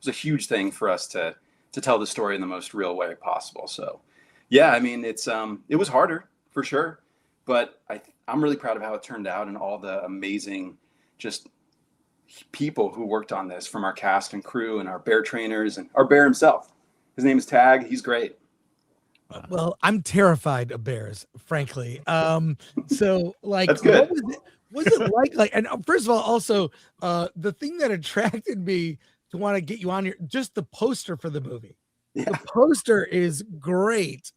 [SPEAKER 11] a huge thing for us to tell the story in the most real way possible. So, yeah, I mean, it was harder for sure, but I'm really proud of how it turned out and all the amazing just people who worked on this, from our cast and crew and our bear trainers and our bear himself. His name is Tag. He's great.
[SPEAKER 4] Well, I'm terrified of bears, frankly. So like,
[SPEAKER 11] That's good.
[SPEAKER 4] What was it like, and first of all, also, the thing that attracted me to want to get you on here, just the poster for the movie.
[SPEAKER 11] Yeah.
[SPEAKER 4] The poster is great.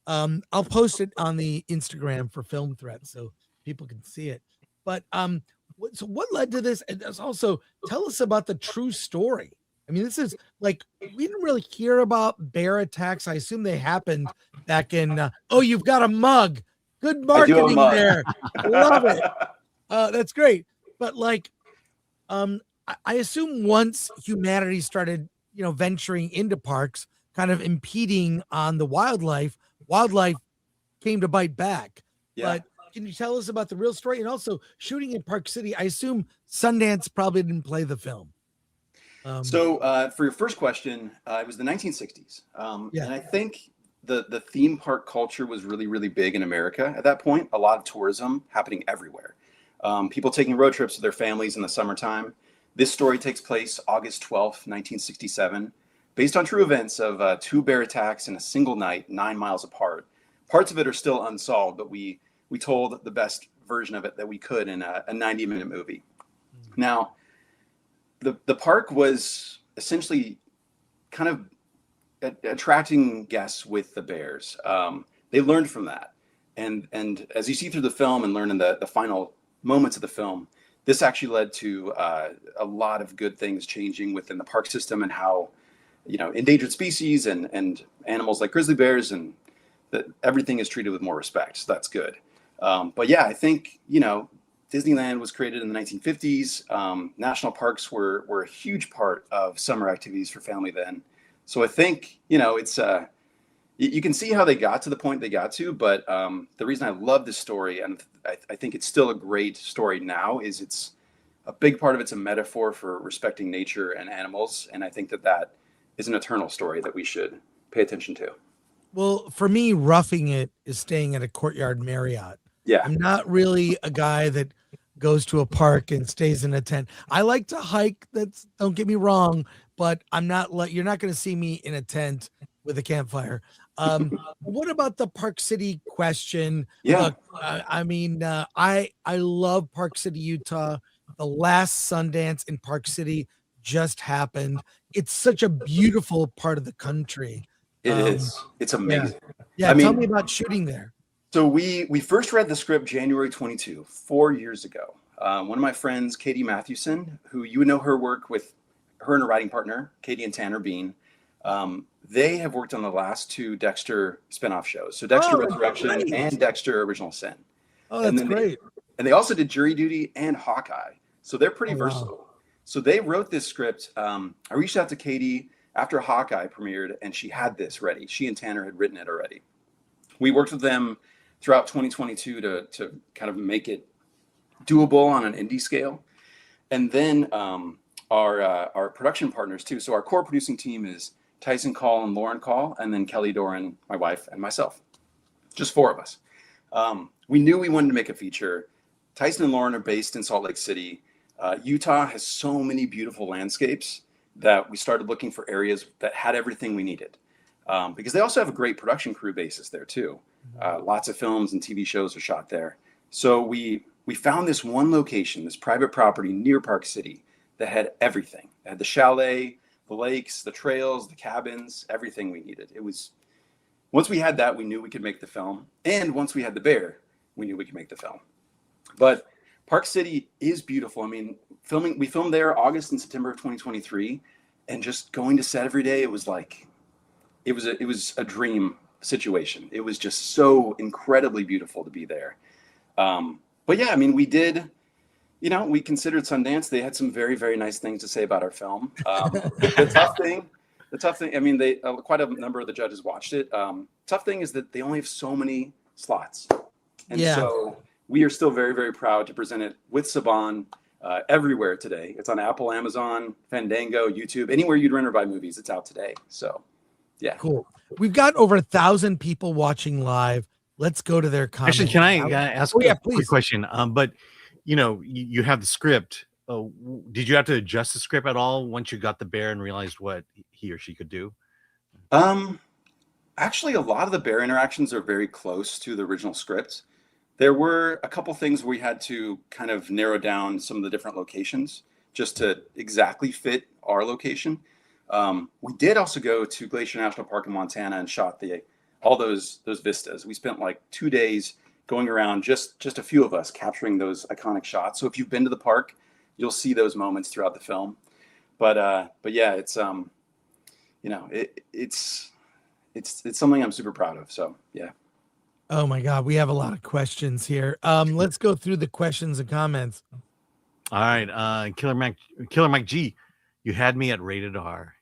[SPEAKER 4] I'll post it on the Instagram for Film Threat so people can see it. But so what led to this? And also tell us about the true story. I mean, this is like, we didn't really hear about bear attacks. I assume they happened back in, oh, you've got a mug. Good marketing there. Love it. That's great. But like, I assume once humanity started, venturing into parks, kind of impeding on the wildlife came to bite back.
[SPEAKER 11] Yeah.
[SPEAKER 4] But can you tell us about the real story? And also shooting in Park City, I assume Sundance probably didn't play the film.
[SPEAKER 11] So for your first question, it was the 1960s.
[SPEAKER 4] Yeah.
[SPEAKER 11] And I think the theme park culture was really, really big in America at that point. A lot of tourism happening everywhere. People taking road trips with their families in the summertime. This story takes place August 12th, 1967, based on true events of 2 bear attacks in a single night, 9 miles apart. Parts of it are still unsolved, but we told the best version of it that we could in a 90-minute movie. Now, the park was essentially kind of attracting guests with the bears. They learned from that. And as you see through the film and learn in the final moments of the film, this actually led to a lot of good things changing within the park system and how, endangered species and animals like grizzly bears and that everything is treated with more respect. So that's good. But yeah, I think, Disneyland was created in the 1950s. National parks were a huge part of summer activities for family then. So I think, it's you can see how they got to the point they got to, but the reason I love this story, and I think it's still a great story now, is it's a big part of it's a metaphor for respecting nature and animals. And I think that is an eternal story that we should pay attention to.
[SPEAKER 4] Well, for me, roughing it is staying at a Courtyard Marriott.
[SPEAKER 11] Yeah.
[SPEAKER 4] I'm not really a guy that goes to a park and stays in a tent. I like to hike. Don't get me wrong, but you're not going to see me in a tent with a campfire. What about the Park City question?
[SPEAKER 11] Yeah.
[SPEAKER 4] Look, I love Park City, Utah. The last Sundance in Park City just happened. It's such a beautiful part of the country.
[SPEAKER 11] It is. It's amazing.
[SPEAKER 4] Yeah. Tell me about shooting there.
[SPEAKER 11] So we first read the script January 22, 4 years ago. One of my friends, Katie Mathewson, who you would know her work with her and her writing partner, Katie and Tanner Bean. They have worked on the last 2 Dexter spinoff shows. So Dexter Resurrection and Dexter Original Sin.
[SPEAKER 4] Oh, that's great.
[SPEAKER 11] And they also did Jury Duty and Hawkeye. So they're pretty versatile. Wow. So they wrote this script. I reached out to Katie after Hawkeye premiered, and she had this ready. She and Tanner had written it already. We worked with them throughout 2022 to kind of make it doable on an indie scale. And then our production partners too. So our core producing team is Tyson Call and Lauren Call, and then Kelly Doeren, my wife, and myself. Just 4 of us. We knew we wanted to make a feature. Tyson and Lauren are based in Salt Lake City. Utah has so many beautiful landscapes that we started looking for areas that had everything we needed. Because they also have a great production crew basis there too. Lots of films and TV shows are shot there. So we found this one location, this private property near Park City that had everything. It had the chalet, the lakes, the trails, the cabins, everything we needed. Once we had that, we knew we could make the film. And once we had the bear, we knew we could make the film. But Park City is beautiful. I mean, we filmed there August and September of 2023, and just going to set every day, it was a dream situation. It was just so incredibly beautiful to be there. But yeah, I mean, we did, we considered Sundance. They had some very, very nice things to say about our film. The tough thing, I mean, quite a number of the judges watched it. Tough thing is that they only have so many slots. And so we are still very, very proud to present it with Saban everywhere today. It's on Apple, Amazon, Fandango, YouTube, anywhere you'd rent or buy movies, it's out today. So yeah.
[SPEAKER 4] Cool. We've got over 1,000 people watching live. Let's go to their comments.
[SPEAKER 3] Actually, can I ask a quick question? But you have the script. Did you have to adjust the script at all once you got the bear and realized what he or she could do?
[SPEAKER 11] Actually, a lot of the bear interactions are very close to the original script. There were a couple things we had to kind of narrow down some of the different locations just to exactly fit our location. We did also go to Glacier National Park in Montana and shot the all those vistas. We spent like 2 days going around, just a few of us capturing those iconic shots. So if you've been to the park, you'll see those moments throughout the film. But yeah, it's it's something I'm super proud of. So yeah.
[SPEAKER 4] Oh my God, we have a lot of questions here. Let's go through the questions and comments.
[SPEAKER 3] All right, Killer Mike G, you had me at rated R.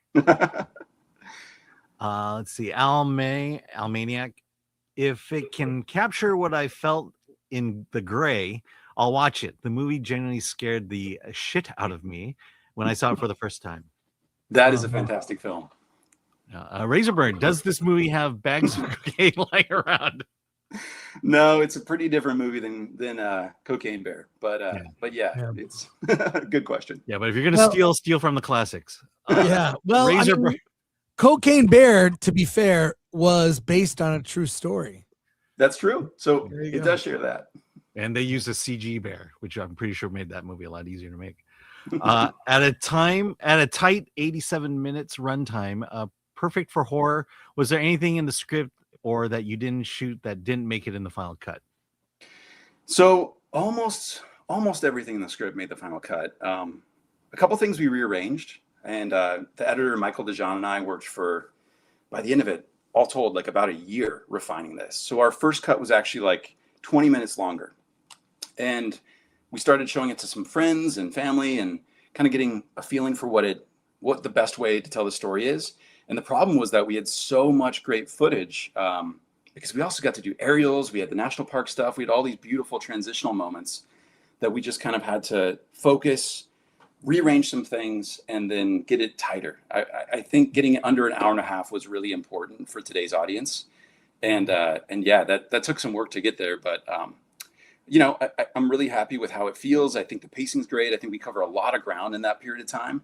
[SPEAKER 3] Let's see, Almaniac. If it can capture what I felt in The Gray, I'll watch it. The movie genuinely scared the shit out of me when I saw it for the first time.
[SPEAKER 11] That is a fantastic film.
[SPEAKER 3] Razorburn, does this movie have bags of cocaine lying around?
[SPEAKER 11] No, it's a pretty different movie than Cocaine Bear, but yeah. It's a good question.
[SPEAKER 3] Yeah, but if you're gonna steal from the classics.
[SPEAKER 4] Yeah, well,
[SPEAKER 3] Razorburn.
[SPEAKER 4] Cocaine Bear, to be fair, was based on a true story.
[SPEAKER 11] That's true. So it does share that.
[SPEAKER 3] And they used a CG bear, which I'm pretty sure made that movie a lot easier to make. At a tight 87 minutes runtime, perfect for horror. Was there anything in the script or that you didn't shoot that didn't make it in the final cut?
[SPEAKER 11] So almost everything in the script made the final cut. A couple things we rearranged, and the editor Michael DeJean and I worked for, by the end of it, all told, like about a year refining this. So our first cut was actually like 20 minutes longer, and we started showing it to some friends and family and kind of getting a feeling for what the best way to tell the story is. And the problem was that we had so much great footage because we also got to do aerials. We had the national park stuff. We had all these beautiful transitional moments that we just kind of had to focus, rearrange some things, and then get it tighter. I think getting it under an hour and a half was really important for today's audience. And yeah, that took some work to get there. But, I'm really happy with how it feels. I think the pacing's great. I think we cover a lot of ground in that period of time.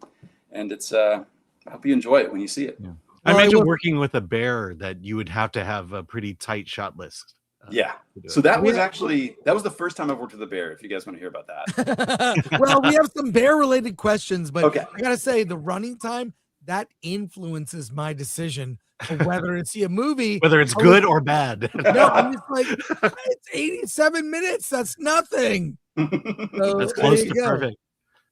[SPEAKER 11] And it's, I hope you enjoy it when you see it.
[SPEAKER 3] Yeah. I imagine working with a bear that you would have to have a pretty tight shot list.
[SPEAKER 11] Yeah. So that was the first time I've worked with a bear, if you guys want to hear about that.
[SPEAKER 4] Well, we have some bear related questions, but
[SPEAKER 11] okay.
[SPEAKER 4] I gotta say the running time that influences my decision of whether to see a movie,
[SPEAKER 3] whether it's good or bad.
[SPEAKER 4] No, I'm just like, it's 87 minutes. That's nothing. So,
[SPEAKER 3] that's close to perfect.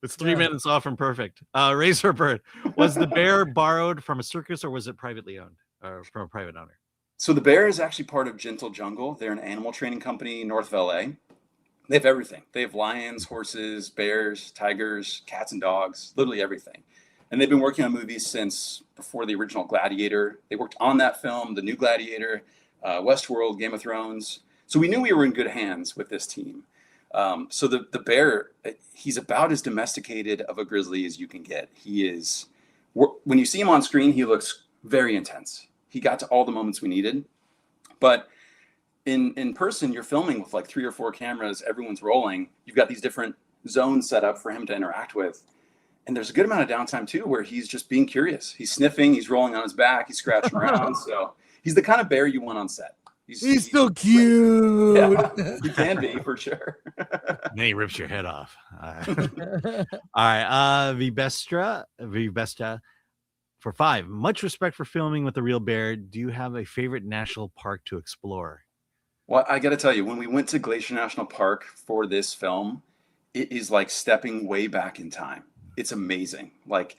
[SPEAKER 3] It's 3 minutes off from perfect. Razorbird, was the bear borrowed from a circus or was it privately owned or from a private owner?
[SPEAKER 11] So the bear is actually part of Gentle Jungle. They're an animal training company north of LA. They have everything. They have lions, horses, bears, tigers, cats and dogs, literally everything. And they've been working on movies since before the original Gladiator. They worked on that film, the new Gladiator, Westworld, Game of Thrones. So we knew we were in good hands with this team. So the bear, he's about as domesticated of a grizzly as you can get. He is, when you see him on screen, he looks very intense. He got to all the moments we needed, but in person, you're filming with like 3 or 4 cameras, everyone's rolling. You've got these different zones set up for him to interact with. And there's a good amount of downtime too, where he's just being curious. He's sniffing, he's rolling on his back, he's scratching around. So he's the kind of bear you want on set.
[SPEAKER 4] He's so cute.
[SPEAKER 11] Yeah, he can be for sure.
[SPEAKER 3] Then he rips your head off. All right. Vivesta for 5. Much respect for filming with the real bear. Do you have a favorite national park to explore?
[SPEAKER 11] Well, I got to tell you, when we went to Glacier National Park for this film, it is like stepping way back in time. It's amazing. Like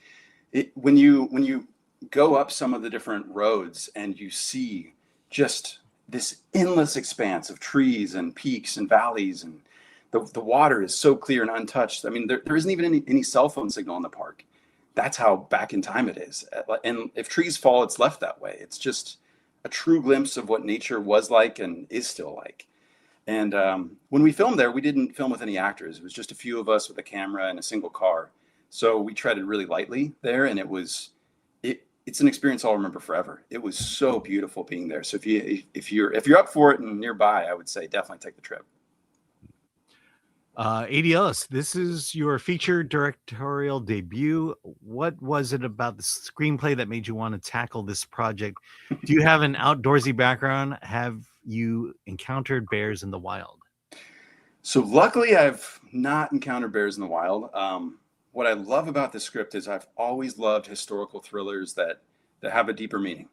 [SPEAKER 11] when you go up some of the different roads and you see just this endless expanse of trees and peaks and valleys, and the water is so clear and untouched. I mean, there isn't even any cell phone signal in the park. That's how back in time it is. And if trees fall, it's left that way. It's just a true glimpse of what nature was like and is still like. And when we filmed there, we didn't film with any actors. It was just a few of us with a camera and a single car. So we treaded really lightly there, and it's an experience I'll remember forever. It was so beautiful being there. So if you're up for it and nearby, I would say definitely take the trip.
[SPEAKER 3] ADLS, this is your feature directorial debut. What was it about the screenplay that made you want to tackle this project? Do you have an outdoorsy background? Have you encountered bears in the wild?
[SPEAKER 11] So luckily, I've not encountered bears in the wild. What I love about the script is I've always loved historical thrillers that have a deeper meaning.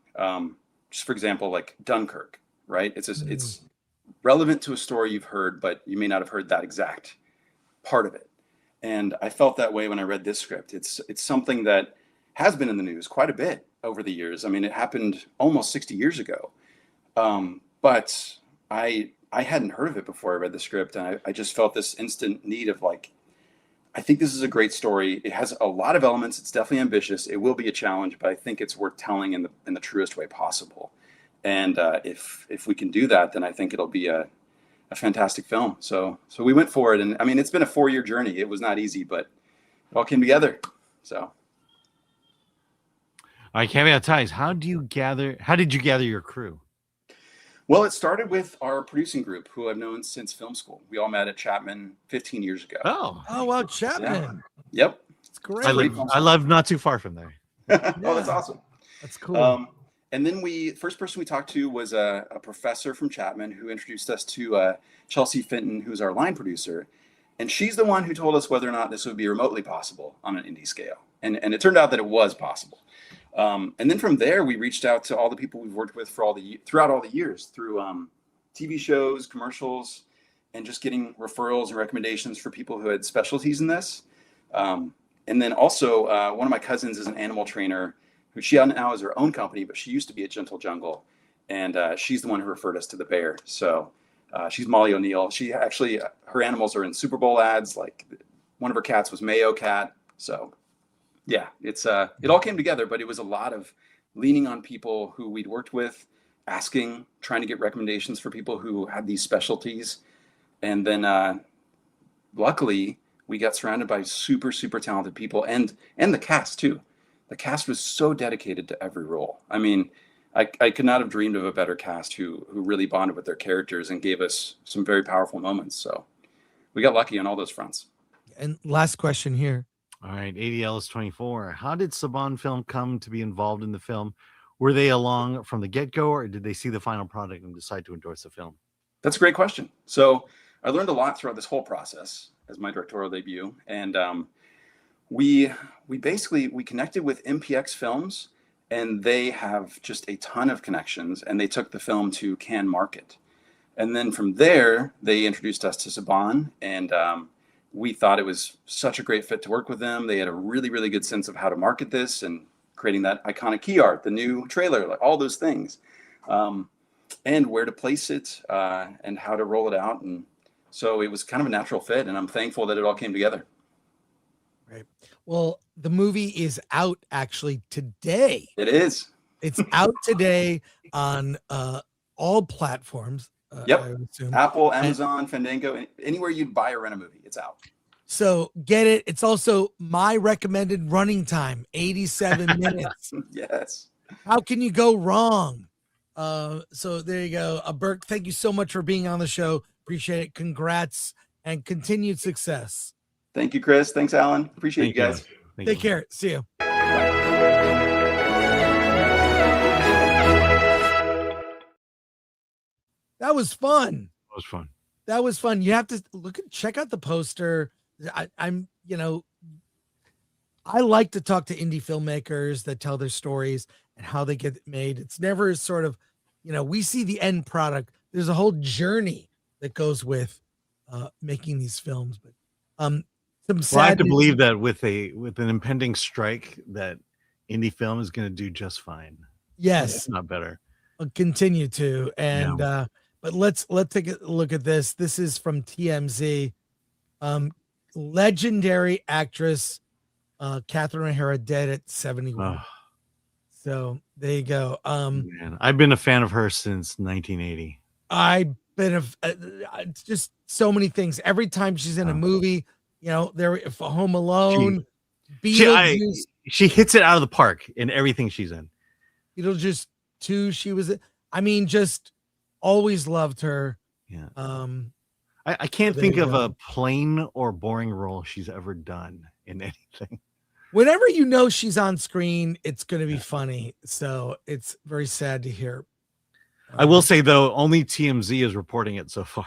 [SPEAKER 11] just for example, like Dunkirk, right? It's relevant to a story you've heard, but you may not have heard that exact part of it. And I felt that way when I read this script. It's something that has been in the news quite a bit over the years. I mean, it happened almost 60 years ago. But I hadn't heard of it before I read the script. And I just felt this instant need of like, I think this is a great story. It has a lot of elements. It's definitely ambitious. It will be a challenge, but I think it's worth telling in the truest way possible. And if we can do that, then I think it'll be a fantastic film. So we went for it. And I mean, it's been a 4-year journey. It was not easy, but it all came together. So.
[SPEAKER 3] All right, Caveat Ties, how did you gather your crew?
[SPEAKER 11] Well, it started with our producing group, who I've known since film school. We all met at Chapman 15 years ago.
[SPEAKER 3] Oh,
[SPEAKER 4] wow, Chapman.
[SPEAKER 11] Yeah. Yep.
[SPEAKER 4] It's great.
[SPEAKER 3] I live not too far from there.
[SPEAKER 11] Oh, that's awesome.
[SPEAKER 4] That's cool.
[SPEAKER 11] And then first person we talked to was a professor from Chapman who introduced us to Chelsea Fenton, who's our line producer. And she's the one who told us whether or not this would be remotely possible on an indie scale. And it turned out that it was possible. And then from there, we reached out to all the people we've worked with throughout all the years through TV shows, commercials, and just getting referrals and recommendations for people who had specialties in this. And then also one of my cousins is an animal trainer who she now has her own company, but she used to be at Gentle Jungle. And she's the one who referred us to the bear. So she's Molly O'Neill. She actually, her animals are in Super Bowl ads. Like one of her cats was Mayo Cat. So yeah, it all came together, but it was a lot of leaning on people who we'd worked with, asking, trying to get recommendations for people who had these specialties. And then luckily we got surrounded by super, super talented people and the cast too. The cast was so dedicated to every role. I mean, I could not have dreamed of a better cast who really bonded with their characters and gave us some very powerful moments. So we got lucky on all those fronts.
[SPEAKER 4] And last question here.
[SPEAKER 3] All right, ADL is 24. How did Saban Film come to be involved in the film? Were they along from the get-go, or did they see the final product and decide to endorse the film?
[SPEAKER 11] That's a great question. So I learned a lot throughout this whole process as my directorial debut. And we connected with MPX Films, and they have just a ton of connections, and they took the film to Cannes Market. And then from there, they introduced us to Saban, and we thought it was such a great fit to work with them. They had a really, really good sense of how to market this and creating that iconic key art, the new trailer, like all those things, and where to place it and how to roll it out. And so it was kind of a natural fit, and I'm thankful that it all came together.
[SPEAKER 4] Right. Well, the movie is out actually today.
[SPEAKER 11] It is.
[SPEAKER 4] It's out today on all platforms.
[SPEAKER 11] Yep.
[SPEAKER 4] I would assume.
[SPEAKER 11] Apple, Amazon, Fandango, anywhere you'd buy or rent a movie, it's out.
[SPEAKER 4] So get it. It's also my recommended running time, 87 minutes.
[SPEAKER 11] Yes.
[SPEAKER 4] How can you go wrong? So there you go. Burke, thank you so much for being on the show. Appreciate it. Congrats and continued success.
[SPEAKER 11] Thank you, Chris. Thanks, Alan. Appreciate you guys.
[SPEAKER 4] Take care. See you. That was fun. That was fun. You have to check out the poster. I like to talk to indie filmmakers that tell their stories and how they get made. It's never sort of, we see the end product. There's a whole journey that goes with making these films. But
[SPEAKER 3] I have to believe that with an impending strike, that indie film is going to do just fine.
[SPEAKER 4] Yes,
[SPEAKER 3] if not better.
[SPEAKER 4] I'll continue to. And but let's take a look at this. This is from TMZ. Legendary actress Catherine O'Hara dead at 71. So there you go.
[SPEAKER 3] Man, I've been a fan of her since 1980.
[SPEAKER 4] I've been just so many things. Every time she's in a movie, there for Home Alone,
[SPEAKER 3] she hits it out of the park in everything she's in.
[SPEAKER 4] Beetlejuice 2, she was. I mean, just always loved her.
[SPEAKER 3] Yeah. I can't think of a plain or boring role she's ever done in anything.
[SPEAKER 4] Whenever she's on screen, it's going to be funny. So it's very sad to hear.
[SPEAKER 3] I will say, though, only TMZ is reporting it so far.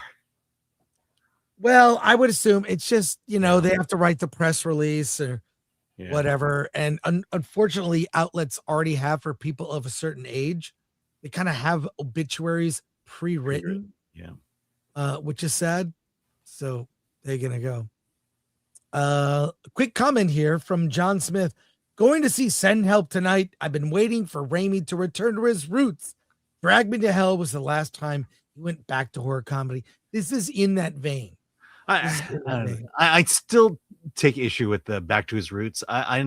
[SPEAKER 4] Well, I would assume it's just, they have to write the press release or whatever. And unfortunately, outlets already have for people of a certain age. they kind of have obituaries pre-written.
[SPEAKER 3] Yeah.
[SPEAKER 4] Which is sad. So they're gonna go. A quick comment here from John Smith. Going to see Send Help tonight. I've been waiting for Raimi to return to his roots. Drag Me to Hell was the last time he went back to horror comedy. This is in that vein.
[SPEAKER 3] I still take issue with the back to his roots. I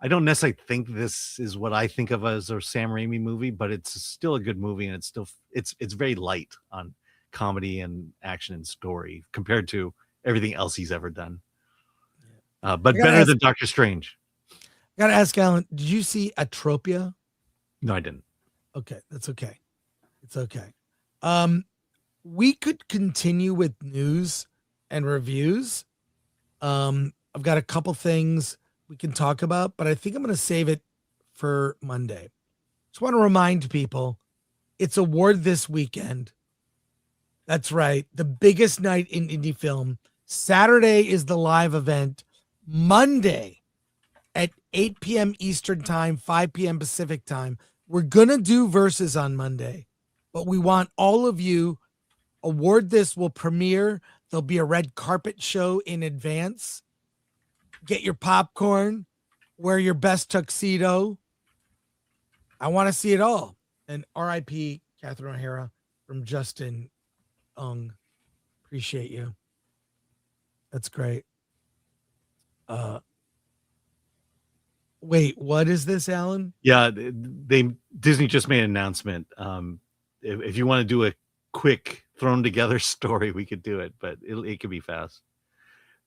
[SPEAKER 3] don't necessarily think this is what I think of as a Sam Raimi movie, but it's still a good movie, and it's very light on comedy and action and story compared to everything else he's ever done. But better than Doctor Strange.
[SPEAKER 4] I gotta ask Alan, did you see Atropia?
[SPEAKER 3] No, I didn't.
[SPEAKER 4] Okay, that's okay. It's okay. We could continue with news and reviews. I've got a couple things we can talk about, but I think I'm going to save it for Monday. Just want to remind people, it's award this weekend. That's right. The biggest night in indie film. Saturday is the live event. Monday at 8 p.m. Eastern time, 5 p.m. Pacific time. We're going to do verses on Monday, but we want all of you. Award this will premiere. There'll be a red carpet show in advance. Get your popcorn. Wear your best tuxedo. I want to see it all. And RIP Catherine O'Hara from Justin Ung. Appreciate you. That's great. Wait, what is this, Alan?
[SPEAKER 3] Yeah, Disney just made an announcement. If you want to do a quick thrown together story, we could do it, but it could be fast.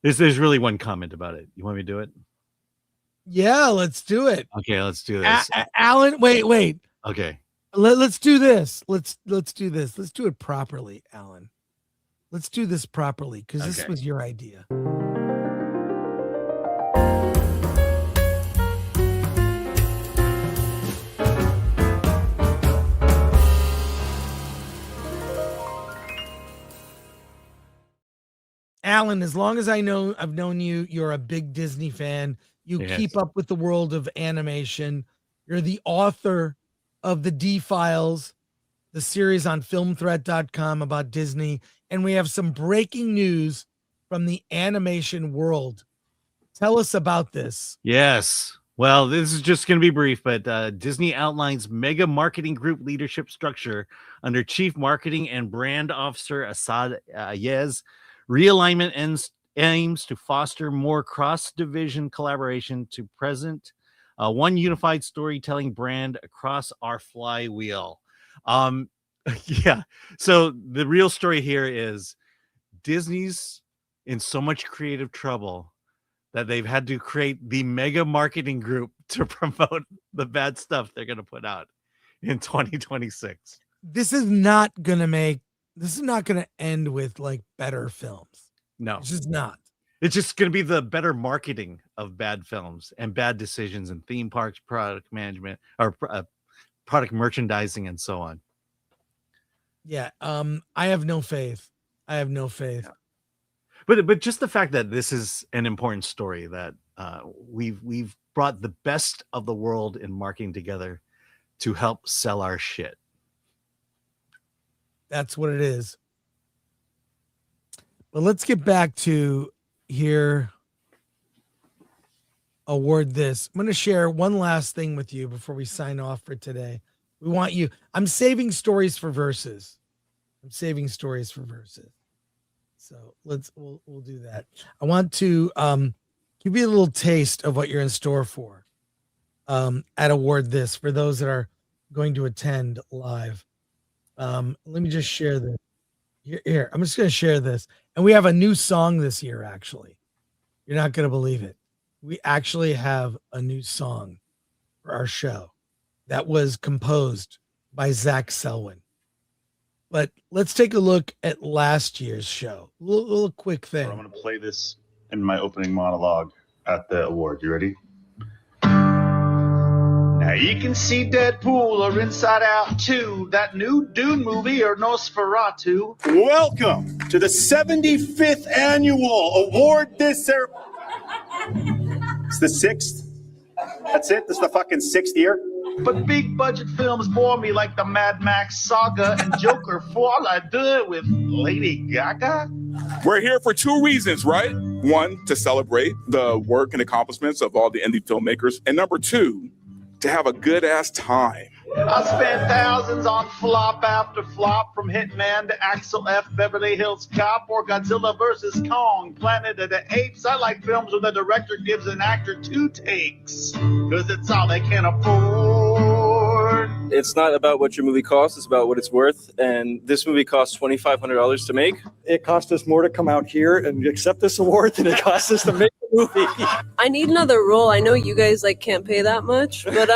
[SPEAKER 3] There's really one comment about it. You want me to do it?
[SPEAKER 4] Yeah, let's do it.
[SPEAKER 3] Okay, let's do this.
[SPEAKER 4] Alan, wait.
[SPEAKER 3] Okay.
[SPEAKER 4] Let's do this. Let's do this. Let's do it properly, Alan. Let's do this properly because this was your idea. Alan, as long as I've known you, you're a big Disney fan. You keep up with the world of animation. You're the author of the D-Files, the series on filmthreat.com about Disney. And we have some breaking news from the animation world. Tell us about this.
[SPEAKER 3] Yes. Well, this is just going to be brief, but Disney outlines mega marketing group leadership structure under Chief Marketing and Brand Officer Asad Ayez. Realignment aims to foster more cross-division collaboration to present one unified storytelling brand across our flywheel. Yeah. So the real story here is Disney's in so much creative trouble that they've had to create the mega marketing group to promote the bad stuff they're going to put out in 2026.
[SPEAKER 4] This is not going to end with like better films.
[SPEAKER 3] No,
[SPEAKER 4] it's just not.
[SPEAKER 3] It's just going to be the better marketing of bad films and bad decisions in theme parks, product management, or product merchandising, and so on.
[SPEAKER 4] Yeah. I have no faith. Yeah.
[SPEAKER 3] But just the fact that this is an important story, that we've brought the best of the world in marketing together to help sell our shit.
[SPEAKER 4] That's what it is. But let's get back to here. Award this. I'm going to share one last thing with you before we sign off for today. We want you. I'm saving stories for verses. So we'll do that. I want to give you a little taste of what you're in store for at Award This for those that are going to attend live. Let me just share this. Here, I'm just going to share this. And we have a new song this year, actually. You're not going to believe it. We actually have a new song for our show that was composed by Zach Selwyn. But let's take a look at last year's show. A little quick thing.
[SPEAKER 16] I'm going to play this in my opening monologue at the award. You ready? Now you can see Deadpool or Inside Out 2, that new Dune movie or Nosferatu.
[SPEAKER 17] Welcome to the 75th annual Award This. It's the 6th. That's it? This is the fucking 6th year?
[SPEAKER 16] But big budget films bore me like the Mad Max saga and Joker for all I do it with Lady Gaga.
[SPEAKER 18] We're here for two reasons, right? One, to celebrate the work and accomplishments of all the indie filmmakers. And number two, to have a good ass time.
[SPEAKER 16] I spent thousands on flop after flop, from Hitman to Axel F, Beverly Hills Cop, or Godzilla vs. Kong, Planet of the Apes. I like films where the director gives an actor 2 takes, because it's all they can afford.
[SPEAKER 19] It's not about what your movie costs, it's about what it's worth. And this movie cost $2,500 to make.
[SPEAKER 20] It cost us more to come out here and accept this award than it cost us to make the movie.
[SPEAKER 15] I need another role. I know you guys can't pay that much, but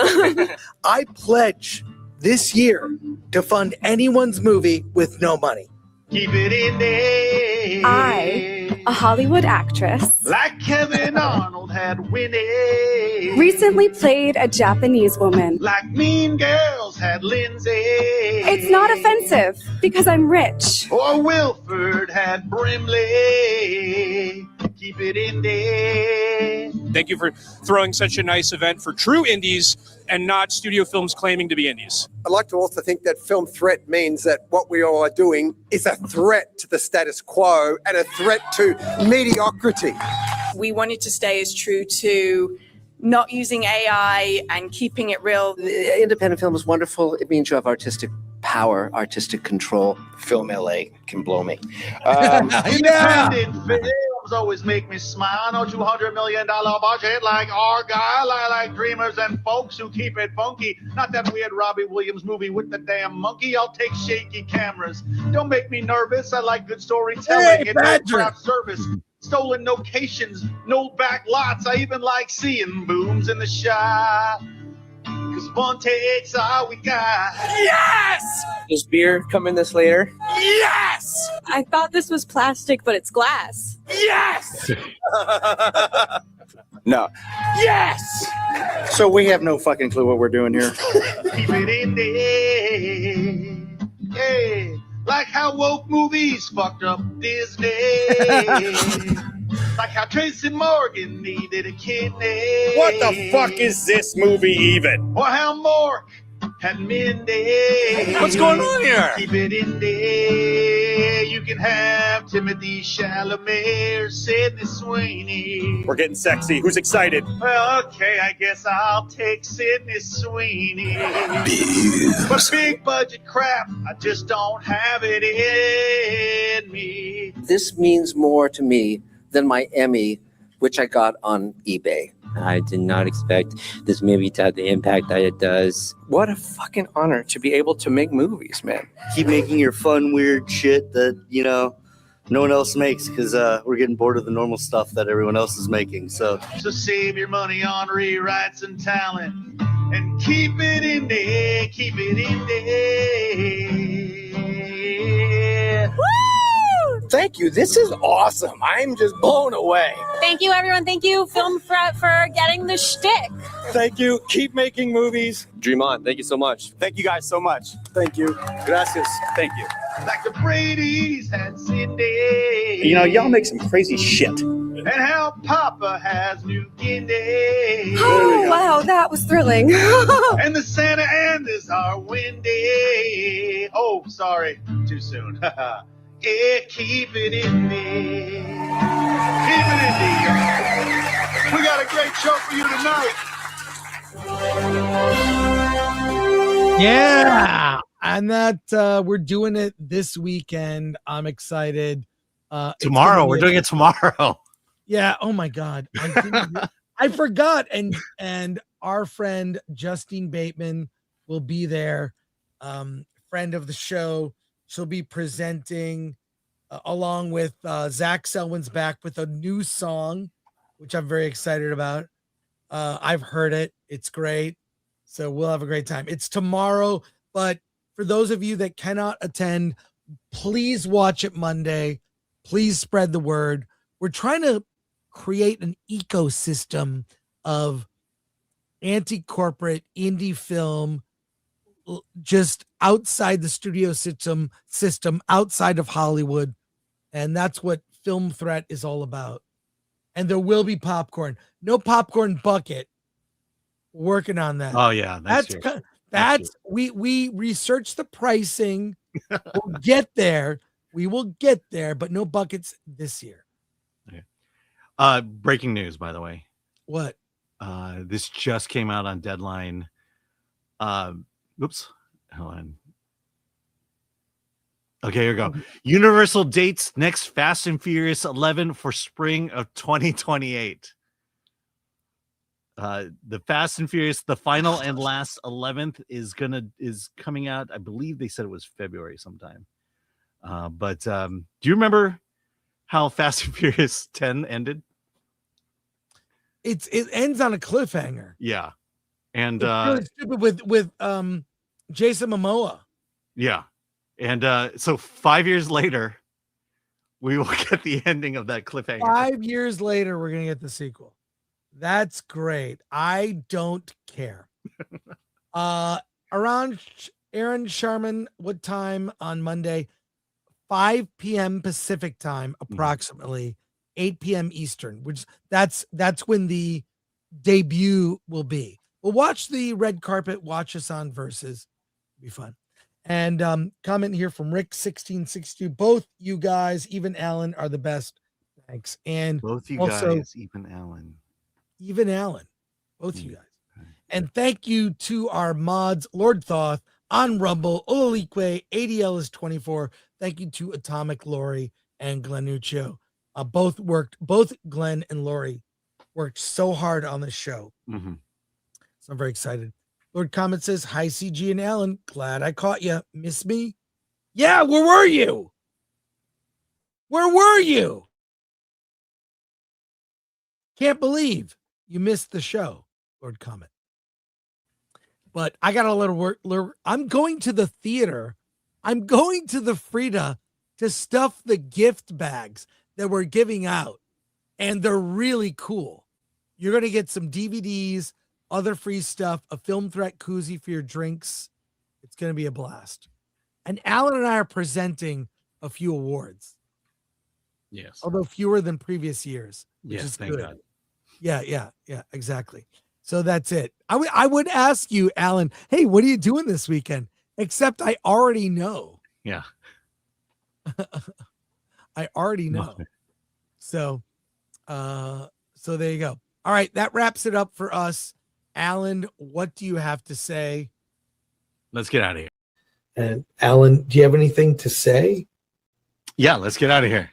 [SPEAKER 4] I pledge this year to fund anyone's movie with no money.
[SPEAKER 16] Keep it in there.
[SPEAKER 12] I, a Hollywood actress,
[SPEAKER 16] like Kevin Arnold had winning,
[SPEAKER 12] recently played a Japanese woman.
[SPEAKER 16] Like Mean Girls had Lindsay.
[SPEAKER 12] It's not offensive because I'm rich.
[SPEAKER 16] Or Wilford had Brimley. Keep it in there.
[SPEAKER 21] Thank you for throwing such a nice event for true indies and not studio films claiming to be indies.
[SPEAKER 22] I'd like to also think that film threat means that what we all are doing is a threat to the status quo and a threat to mediocrity.
[SPEAKER 23] We wanted to stay as true to not using AI and keeping it real.
[SPEAKER 24] Independent film is wonderful. It means you have artistic power, artistic control. Film LA can blow me.
[SPEAKER 16] Independent films always make me smile. No $200 million budget like Argyle. I like dreamers and folks who keep it funky. Not that weird Robbie Williams movie with the damn monkey. I'll take shaky cameras. Don't make me nervous. I like good storytelling and no craft service. Stolen locations, no back lots. I even like seeing booms in the shot. Cause one take's all we got.
[SPEAKER 19] Yes! Does beer come in this later?
[SPEAKER 21] Yes!
[SPEAKER 15] I thought this was plastic, but it's glass.
[SPEAKER 21] Yes!
[SPEAKER 19] No.
[SPEAKER 21] Yes!
[SPEAKER 19] So we have no fucking clue what we're doing here.
[SPEAKER 16] Keep it in there. Yeah. Like how woke movies fucked up Disney. Like how Tracy Morgan needed a kidney.
[SPEAKER 17] What the fuck is this movie even?
[SPEAKER 16] Or how Mork had Mindy.
[SPEAKER 17] What's going on here?
[SPEAKER 16] Keep it in there. You can have Timothy Chalamet or Sydney Sweeney.
[SPEAKER 17] We're getting sexy. Who's excited?
[SPEAKER 16] Well, okay, I guess I'll take Sydney Sweeney. But big budget crap, I just don't have it in me.
[SPEAKER 24] This means more to me than my Emmy, which I got on eBay.
[SPEAKER 19] I did not expect this movie to have the impact that it does. What a fucking honor to be able to make movies, man.
[SPEAKER 25] Keep making your fun, weird shit that, no one else makes, because we're getting bored of the normal stuff that everyone else is making. So
[SPEAKER 16] save your money on rewrites and talent and keep it in there, keep it in there.
[SPEAKER 23] Woo!
[SPEAKER 22] Thank you. This is awesome. I'm just blown away.
[SPEAKER 15] Thank you, everyone. Thank you, Film Threat, for getting the shtick.
[SPEAKER 20] Thank you. Keep making movies.
[SPEAKER 19] Dream on. Thank you so much.
[SPEAKER 17] Thank you guys so much.
[SPEAKER 20] Thank you. Gracias.
[SPEAKER 17] Thank you.
[SPEAKER 16] Like the Brady's had Cindy.
[SPEAKER 17] Y'all make some crazy shit.
[SPEAKER 16] And how Papa has New Guinea.
[SPEAKER 12] Oh, wow, that was thrilling.
[SPEAKER 16] And the Santa Anas are windy. Oh, sorry, too soon. Yeah, keep it in there. Keep it in there. We got a great show for you tonight.
[SPEAKER 4] Yeah. And that we're doing it this weekend. I'm excited.
[SPEAKER 3] Tomorrow. We're doing it tomorrow.
[SPEAKER 4] Yeah. Oh my God. I forgot. And our friend Justine Bateman will be there. Friend of the show. She'll be presenting along with Zach Selwyn's back with a new song, which I'm very excited about. I've heard it. It's great. So we'll have a great time. It's tomorrow, but for those of you that cannot attend, please watch it Monday. Please spread the word. We're trying to create an ecosystem of anti-corporate indie film just outside the studio system, outside of Hollywood. And that's what Film Threat is all about. And there will be popcorn. No popcorn bucket, Working on that.
[SPEAKER 3] Oh yeah,
[SPEAKER 4] that's we researched the pricing. We'll get there. We will get there, but no buckets this year.
[SPEAKER 3] Breaking news, by the way.
[SPEAKER 4] What?
[SPEAKER 3] This just came out on Deadline. Oops. Hold on. Okay, here we go. Universal dates next Fast and Furious 11 for spring of 2028. The Fast and Furious, the final and last 11th is coming out. I believe they said it was February sometime. But do you remember how Fast and Furious 10 ended?
[SPEAKER 4] It ends on a cliffhanger.
[SPEAKER 3] Yeah. And
[SPEAKER 4] it's really stupid with Jason Momoa.
[SPEAKER 3] Yeah. And so 5 years later, we will get the ending of that cliffhanger.
[SPEAKER 4] 5 years later, we're gonna get the sequel. That's great. I don't care. Aaron Sharman, what time on Monday? 5 p.m. Pacific time, approximately 8 p.m. Eastern, which that's when the debut will be. We'll watch the red carpet, watch us on Versus. Be fun. And comment here from Rick1662. Both you guys, even Alan, are the best. Thanks. And
[SPEAKER 3] both you
[SPEAKER 4] also,
[SPEAKER 3] guys, even Alan.
[SPEAKER 4] Even Alan. Both you guys. And thank you to our mods, Lord Thoth, on Rumble, Olalikwe, ADL is 24. Thank you to Atomic Lori and Glenuccio. Both Glenn and Lori worked so hard on this show.
[SPEAKER 3] Mm-hmm.
[SPEAKER 4] So I'm very excited. Lord Comment says, hi, CG and Alan. Glad I caught you. Miss me? Yeah, where were you? Where were you? Can't believe you missed the show, Lord Comment. But I got a little work. I'm going to the theater. I'm going to the Frida to stuff the gift bags that we're giving out. And they're really cool. You're going to get some DVDs, other free stuff, a Film Threat koozie for your drinks. It's going to be a blast. And Alan and I are presenting a few awards.
[SPEAKER 3] Yes.
[SPEAKER 4] Although fewer than previous years, which
[SPEAKER 3] Yes,
[SPEAKER 4] is
[SPEAKER 3] thank
[SPEAKER 4] good.
[SPEAKER 3] God.
[SPEAKER 4] Yeah, exactly. So that's it. I would ask you, Alan, hey, what are you doing this weekend? Except I already know.
[SPEAKER 3] Yeah.
[SPEAKER 4] I already know. So there you go. All right, that wraps it up for us. Alan, what do you have to say?
[SPEAKER 3] Let's get out of here.
[SPEAKER 4] And Alan, do you have anything to say?
[SPEAKER 3] Yeah, let's get out of here.